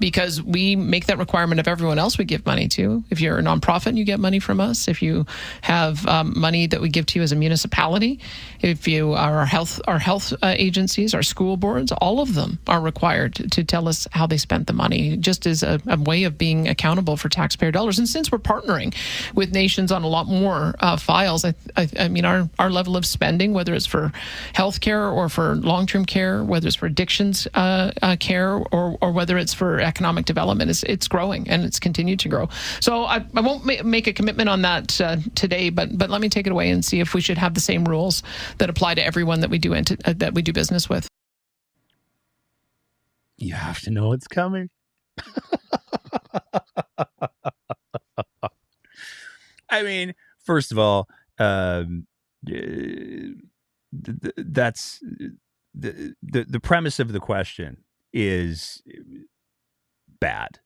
because we make that requirement of everyone else we give money to. If you're a nonprofit, you get money from us. If you have money that we give to you as a municipality, if you are our health agencies, our school boards, all of them are required to tell us how they spent the money, just as a way of being accountable for taxpayer dollars. And since we're partnering with nations on a lot more files, I mean, our level of spending, whether it's for healthcare or for long-term care, whether it's for addictions care or whether it's for economic development, it's growing and it's continued to grow. So I won't make a commitment on that today, but let me take it away and see if we should have the same rules that apply to everyone that we do business with. You have to know it's coming. I mean, first of all, that's the premise of the question is bad.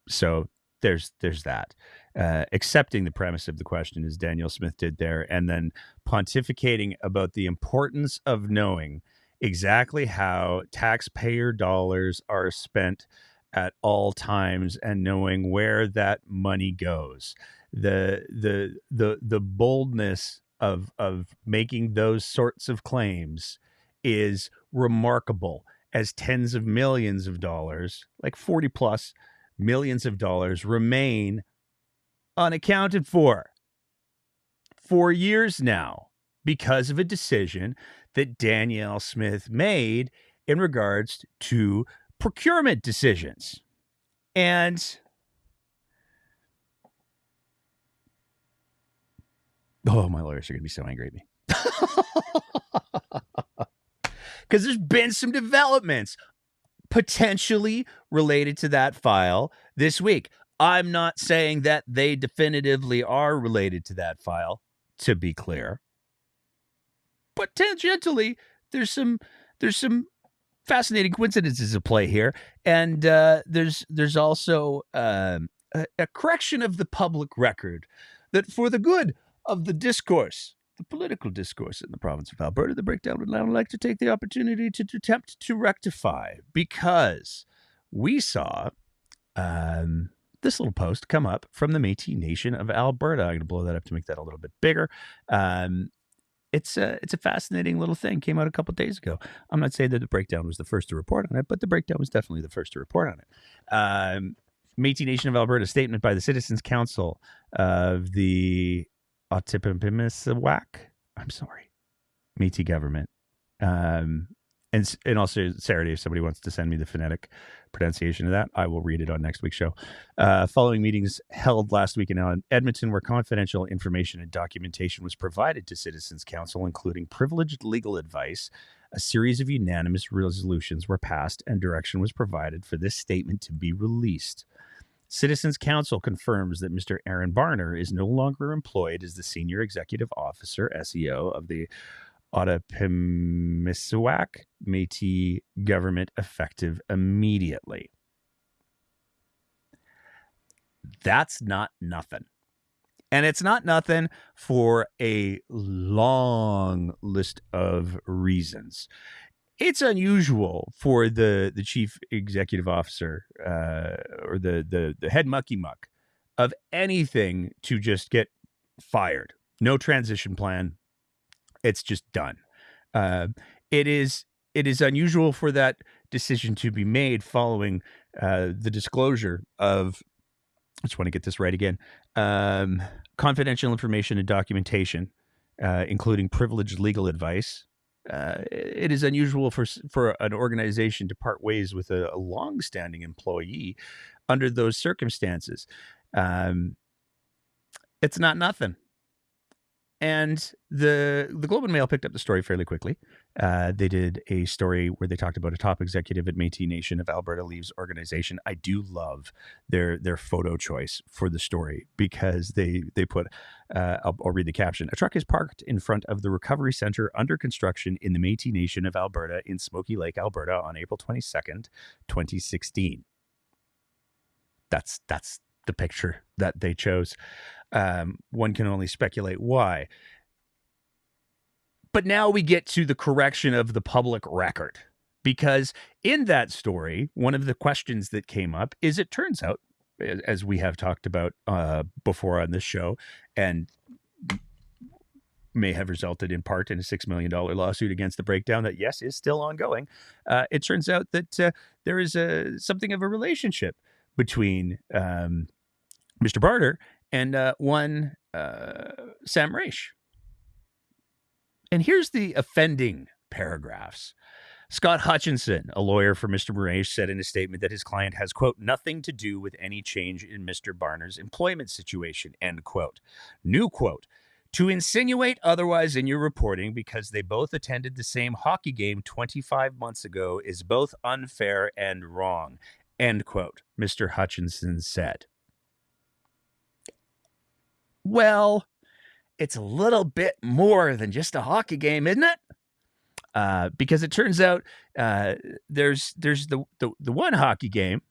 So there's that. Accepting the premise of the question, as Danielle Smith did there, and then pontificating about the importance of knowing exactly how taxpayer dollars are spent at all times and knowing where that money goes. The boldness of making those sorts of claims is remarkable, as tens of millions of dollars, like 40 plus millions of dollars, remain unaccounted for years now because of a decision that Danielle Smith made in regards to procurement decisions. And my lawyers are going to be so angry at me. Because there's been some developments potentially related to that file this week. I'm not saying that they definitively are related to that file, to be clear. But tangentially, there's some fascinating coincidences at play here. And there's also a correction of the public record that for the good of the discourse, the political discourse in the province of Alberta, the Breakdown would now like to take the opportunity to attempt to rectify, because we saw this little post come up from the Métis Nation of Alberta. I'm going to blow that up to make that a little bit bigger. It's a fascinating little thing. Came out a couple of days ago. I'm not saying that the Breakdown was the first to report on it, but the Breakdown was definitely the first to report on it. Métis Nation of Alberta statement by the Citizens Council of the Ottawapiswak, I'm sorry, Métis government. And also, Saturday, if somebody wants to send me the phonetic pronunciation of that, I will read it on next week's show. Following meetings held last week in Edmonton, where confidential information and documentation was provided to Citizens Council, including privileged legal advice, a series of unanimous resolutions were passed and direction was provided for this statement to be released. Citizens Council confirms that Mr. Aaron Barner is no longer employed as the Senior Executive Officer, SEO, of the Ottawapiswak Métis government effective immediately. That's not nothing. And it's not nothing for a long list of reasons. It's unusual for the chief executive officer or the head mucky muck of anything to just get fired. No transition plan. It's just done. It is unusual for that decision to be made following the disclosure of, I just want to get this right again, confidential information and documentation, including privileged legal advice. It is unusual for an organization to part ways with a long-standing employee under those circumstances. It's not nothing. And the Globe and Mail picked up the story fairly quickly. They did a story where they talked about a top executive at Métis Nation of Alberta leaves organization. I do love their photo choice for the story, because they put, I'll read the caption. A truck is parked in front of the recovery center under construction in the Métis Nation of Alberta in Smoky Lake, Alberta on April 22nd, 2016. That's the picture that they chose. One can only speculate why. But now we get to the correction of the public record, because in that story, one of the questions that came up is, it turns out, as we have talked about before on this show, and may have resulted in part in a $6 million lawsuit against the Breakdown that, yes, is still ongoing. It turns out that there is something of a relationship between Mr. Barter and one Sam Mraiche. And here's the offending paragraphs. Scott Hutchinson, a lawyer for Mr. Mraiche, said in a statement that his client has, quote, nothing to do with any change in Mr. Barner's employment situation, end quote. New quote, to insinuate otherwise in your reporting because they both attended the same hockey game 25 months ago is both unfair and wrong, end quote, Mr. Hutchinson said. Well, it's a little bit more than just a hockey game, isn't it? Because it turns out there's the one hockey game,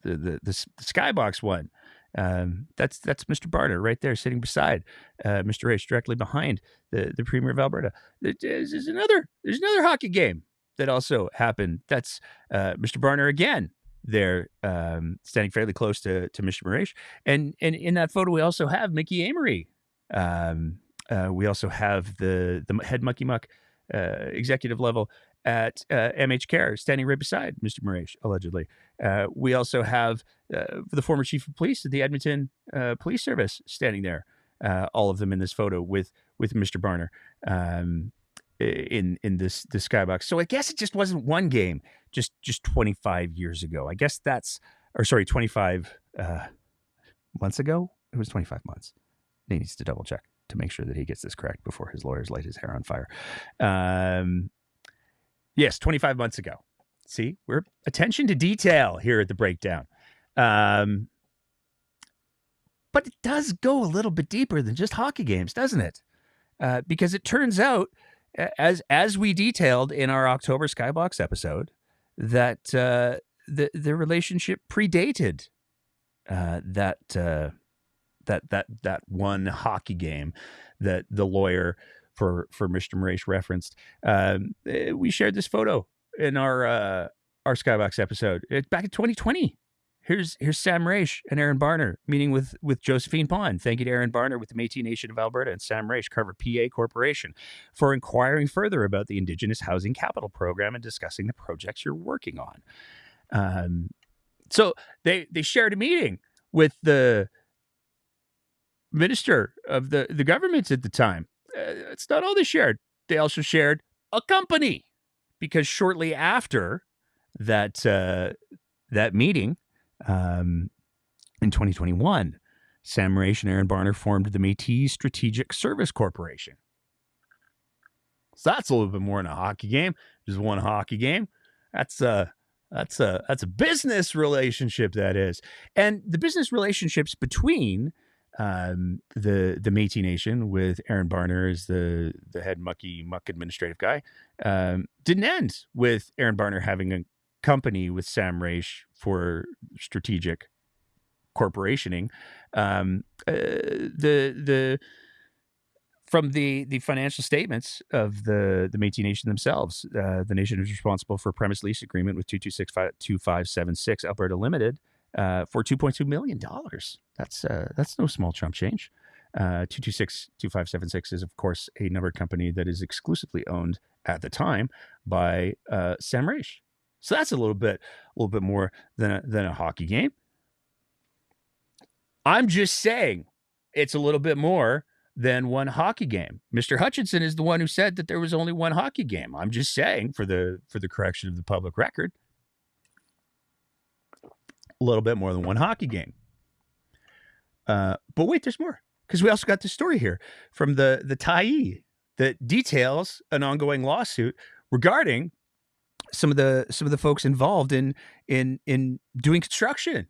the skybox one. That's Mr. Barter right there, sitting beside Mr. Mraiche, directly behind the Premier of Alberta. There's another hockey game that also happened. That's Mr. Barner again. They're standing fairly close to Mr. Mraiche. And in that photo, we also have Mickey Amory We also have the head mucky muck executive level at MH Care standing right beside Mr. Mraiche, allegedly. We also have the former chief of police at the Edmonton Police Service standing there, all of them in this photo with Mr. Barner in this skybox. So I guess it just wasn't one game just 25 years ago. I guess 25 months ago. It was 25 months. He needs to double check to make sure that he gets this correct before his lawyers light his hair on fire. Yes, 25 months ago. See, we're attention to detail here at the Breakdown. But it does go a little bit deeper than just hockey games, doesn't it? Because it turns out, as we detailed in our October Skybox episode, that the relationship predated that one hockey game that the lawyer for Mr. Mraiche referenced. We shared this photo in our Skybox episode back in 2020. Here's Sam Mraiche and Aaron Barner meeting with Josephine Pond. Thank you to Aaron Barner with the Métis Nation of Alberta and Sam Mraiche, Carver PA Corporation, for inquiring further about the Indigenous Housing Capital Program and discussing the projects you're working on. So they shared a meeting with the minister of the government at the time. It's not all they shared. They also shared a company, because shortly after that meeting, in 2021, Sam Mraiche and Aaron Barner formed the Métis Strategic Service Corporation. So that's a little bit more than a hockey game. Just one hockey game. That's a business relationship, that is. And the business relationships between the Métis Nation, with Aaron Barner as the head muck administrative guy, didn't end with Aaron Barner having a company with Sam Mraiche for strategic corporationing. From the financial statements of the Métis Nation themselves, the nation is responsible for a premise lease agreement with 2262576 Alberta Limited for $2.2 million. That's no small chump change. 2262576 is, of course, a numbered company that is exclusively owned at the time by Sam Mraiche. So that's a little bit more than a hockey game. I'm just saying it's a little bit more than one hockey game. Mr. Hutchinson is the one who said that there was only one hockey game. I'm just saying, for the correction of the public record, a little bit more than one hockey game. But wait, there's more, because we also got this story here from the Tyee that details an ongoing lawsuit regarding some of the folks involved in doing construction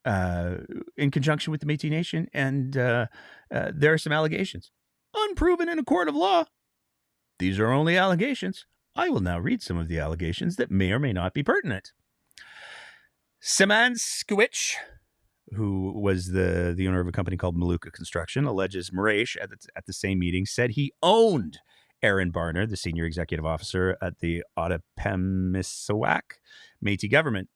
in conjunction with the Métis Nation, and there are some allegations unproven in a court of law. These are only allegations. I will now read some of the allegations that may or may not be pertinent. Sam Mraiche, who was the owner of a company called Maluka Construction, alleges Mraiche at the same meeting said he owned Aaron Barner, the senior executive officer at the Ottawa-Pemmisawack Métis government,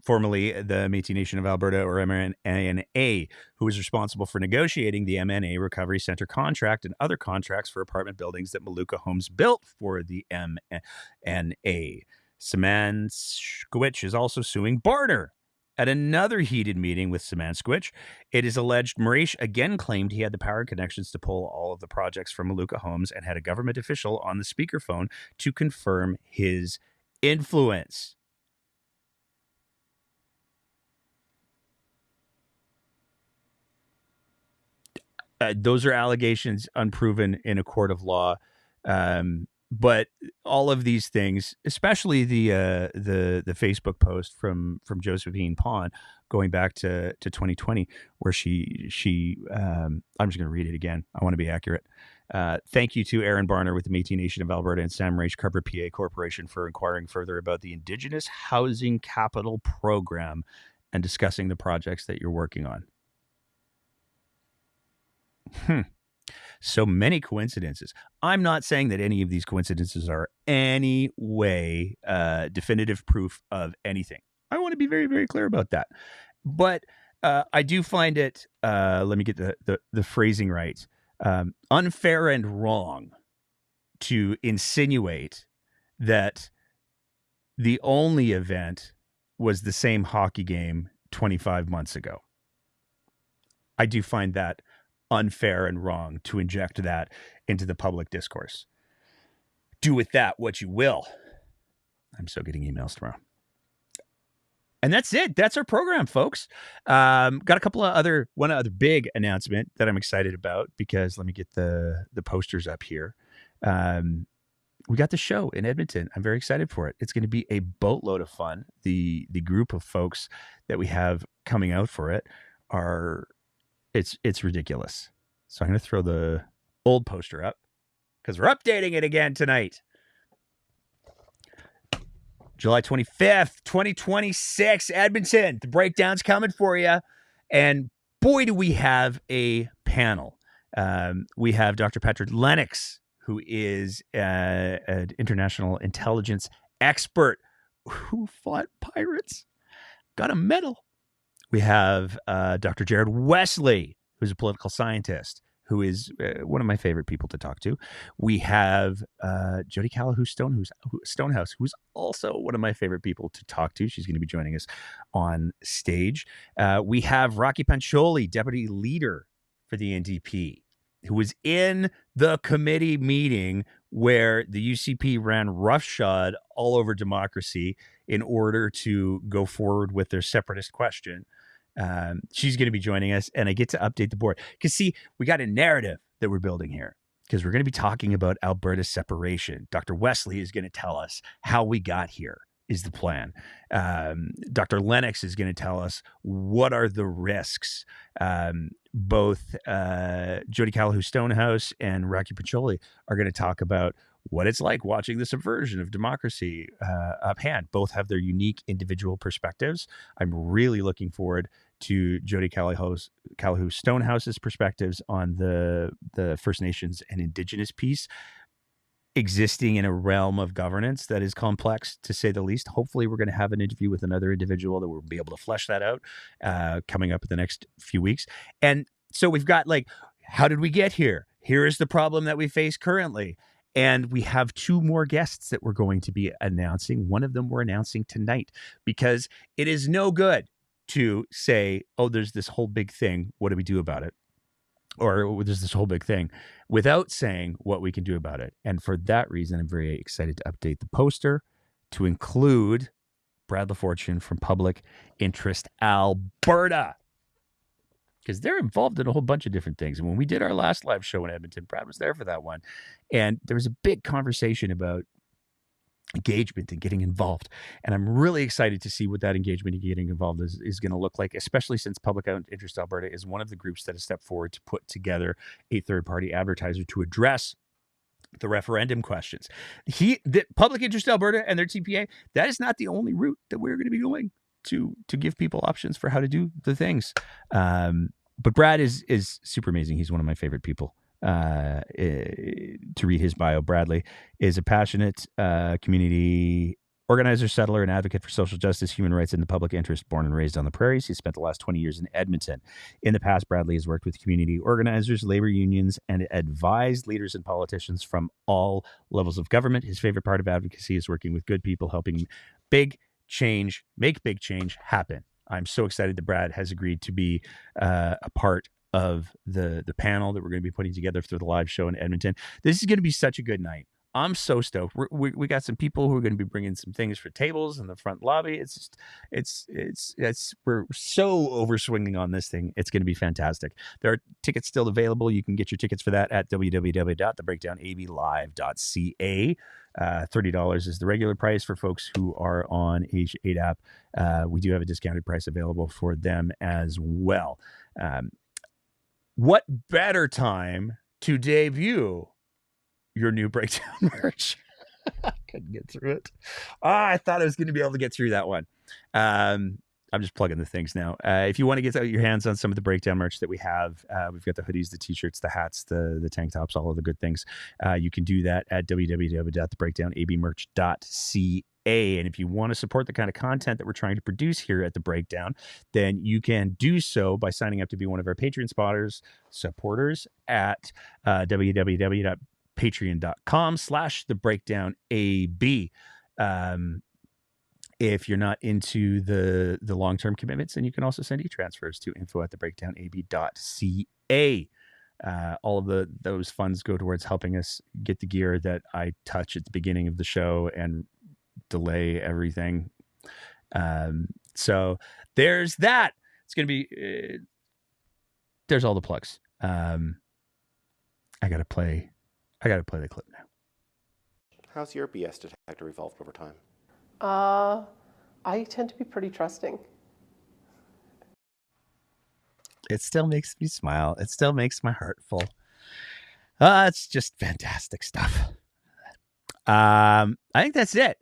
formerly the Métis Nation of Alberta, or MNA, who was responsible for negotiating the MNA Recovery Centre contract and other contracts for apartment buildings that Maluka Homes built for the MNA. Sam Mraiche is also suing Barner. At another heated meeting with Sam Mraiche, it is alleged Mraiche again claimed he had the power connections to pull all of the projects from Maluka Homes and had a government official on the speakerphone to confirm his influence. Those are allegations unproven in a court of law. But all of these things, especially the Facebook post from Josephine Pond going back to 2020, where she I'm just going to read it again. I want to be accurate. Thank you to Aaron Barner with the Métis Nation of Alberta and Sam Mraiche, Carver PA Corporation, for inquiring further about the Indigenous Housing Capital Program and discussing the projects that you're working on. So many coincidences. I'm not saying that any of these coincidences are any way definitive proof of anything. I want to be very, very clear about that. But I do find it, let me get the phrasing right, unfair and wrong to insinuate that the only event was the same hockey game 25 months ago. I do find that unfair and wrong to inject that into the public discourse. Do with that what you will. I'm still getting emails tomorrow. And that's it. That's our program, folks. Got a couple of one other big announcement that I'm excited about, because let me get the posters up here. We got the show in Edmonton. I'm very excited for it. It's going to be a boatload of fun. The group of folks that we have coming out for it it's ridiculous. So I'm going to throw the old poster up because we're updating it again tonight. July 25th, 2026, Edmonton. The breakdown's coming for you. And boy, do we have a panel. We have Dr. Patrick Lennox, who is an international intelligence expert who fought pirates, got a medal. We have Dr. Jared Wesley, who's a political scientist, who is one of my favorite people to talk to. We have Jody Calahoo Stonehouse, who's also one of my favorite people to talk to. She's going to be joining us on stage. We have Rocky Pancholi, deputy leader for the NDP, who was in the committee meeting where the UCP ran roughshod all over democracy in order to go forward with their separatist question. She's going to be joining us, and I get to update the board. Because, see, we got a narrative that we're building here, because we're going to be talking about Alberta separation. Dr. Wesley is going to tell us how we got here is the plan. Dr. Lennox is going to tell us what are the risks. Both Jody Calahoo Stonehouse and Rocky Pancholi are going to talk about what it's like watching the subversion of democracy up hand. Both have their unique individual perspectives. I'm really looking forward to Jody Calahoo Stonehouse's perspectives on the First Nations and Indigenous piece, existing in a realm of governance that is complex, to say the least. Hopefully we're going to have an interview with another individual that will be able to flesh that out coming up in the next few weeks. And so we've got, like, how did we get here? Here is the problem that we face currently. And we have two more guests that we're going to be announcing. One of them we're announcing tonight, because it is no good to say, oh, there's this whole big thing. What do we do about it? Or there's this whole big thing, without saying what we can do about it. And for that reason, I'm very excited to update the poster to include Brad LaFortune from Public Interest Alberta, because they're involved in a whole bunch of different things. And when we did our last live show in Edmonton, Brad was there for that one. And there was a big conversation about engagement and getting involved. And I'm really excited to see what that engagement and getting involved is going to look like, especially since Public Interest Alberta is one of the groups that has stepped forward to put together a third-party advertiser to address the referendum questions. The Public Interest Alberta and their TPA, that is not the only route that we're going to be going to give people options for how to do the things. But Brad is super amazing. He's one of my favorite people to read his bio. Bradley is a passionate community organizer, settler, and advocate for social justice, human rights, and the public interest. Born and raised on the prairies, he spent the last 20 years in Edmonton. In the past, Bradley has worked with community organizers, labor unions, and advised leaders and politicians from all levels of government. His favorite part of advocacy is working with good people, helping make big change happen. I'm so excited that Brad has agreed to be a part of the panel that we're going to be putting together for the live show in Edmonton. This is going to be such a good night. I'm so stoked. We got some people who are going to be bringing some things for tables in the front lobby. It's we're so overswinging on this thing. It's going to be fantastic. There are tickets still available. You can get your tickets for that at www.thebreakdownablive.ca. $30 is the regular price for folks who are on Age 8 app. We do have a discounted price available for them as well. What better time to debut your new Breakdown merch? I couldn't get through it. I thought I was going to be able to get through that one. I'm just plugging the things now. If you want to get your hands on some of the Breakdown merch that we have, we've got the hoodies, the t-shirts, the hats, the tank tops, all of the good things. You can do that at www.thebreakdownabmerch.ca. And if you want to support the kind of content that we're trying to produce here at The Breakdown, then you can do so by signing up to be one of our Patreon supporters at www.patreon.com/thebreakdownab. If you're not into the long-term commitments, then you can also send e-transfers to info@thebreakdownab.ca. All of those funds go towards helping us get the gear that I touch at the beginning of the show and delay everything. So there's that. It's going to be, there's all the plugs. I got to play the clip now. How's your BS detector evolved over time? I tend to be pretty trusting. It still makes me smile. It still makes my heart full. It's just fantastic stuff. I think that's it.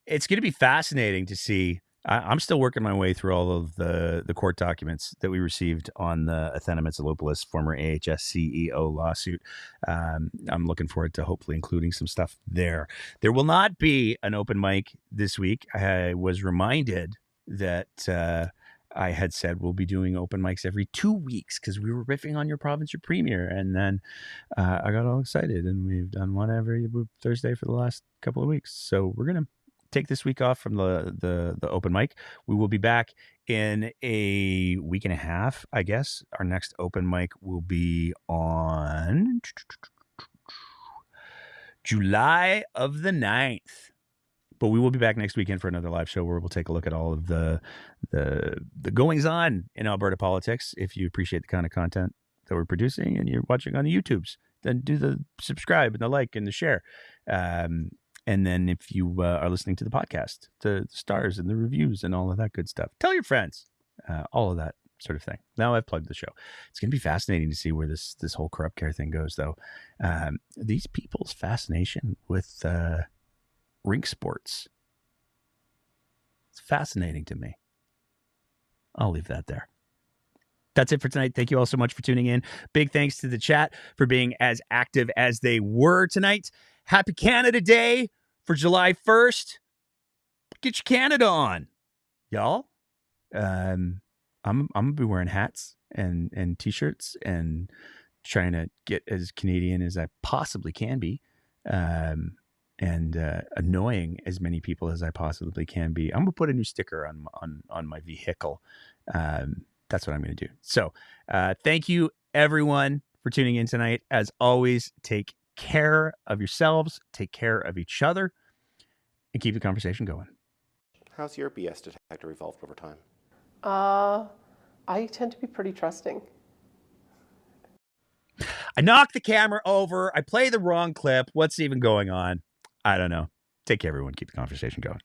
It's going to be fascinating to see. I'm still working my way through all of the court documents that we received on the Athena Mitsoulopoulos, former AHS CEO lawsuit. I'm looking forward to hopefully including some stuff there. There will not be an open mic this week. I was reminded that I had said we'll be doing open mics every 2 weeks because we were riffing on your province, your premier. And then I got all excited, and we've done one every Thursday for the last couple of weeks. So we're going to take this week off from the open mic. We will be back in a week and a half, I guess. Our next open mic will be on July of the 9th. But we will be back next weekend for another live show where we'll take a look at all of the goings on in Alberta politics. If you appreciate the kind of content that we're producing and you're watching on the YouTubes, then do the subscribe and the like and the share. And then if you are listening to the podcast, the stars and the reviews and all of that good stuff, tell your friends, all of that sort of thing. Now I've plugged the show. It's going to be fascinating to see where this whole corrupt care thing goes, though. These people's fascination with rink sports. It's fascinating to me. I'll leave that there. That's it for tonight. Thank you all so much for tuning in. Big thanks to the chat for being as active as they were tonight. Happy Canada Day for July 1st. Get your Canada on, y'all. I'm gonna be wearing hats and t-shirts and trying to get as Canadian as I possibly can be. And annoying as many people as I possibly can be. I'm going to put a new sticker on my vehicle. That's what I'm going to do. So thank you, everyone, for tuning in tonight. As always, take care of yourselves, take care of each other, and keep the conversation going. How's your BS detector evolved over time? I tend to be pretty trusting. I knock the camera over. I play the wrong clip. What's even going on? I don't know. Take care, everyone. Keep the conversation going.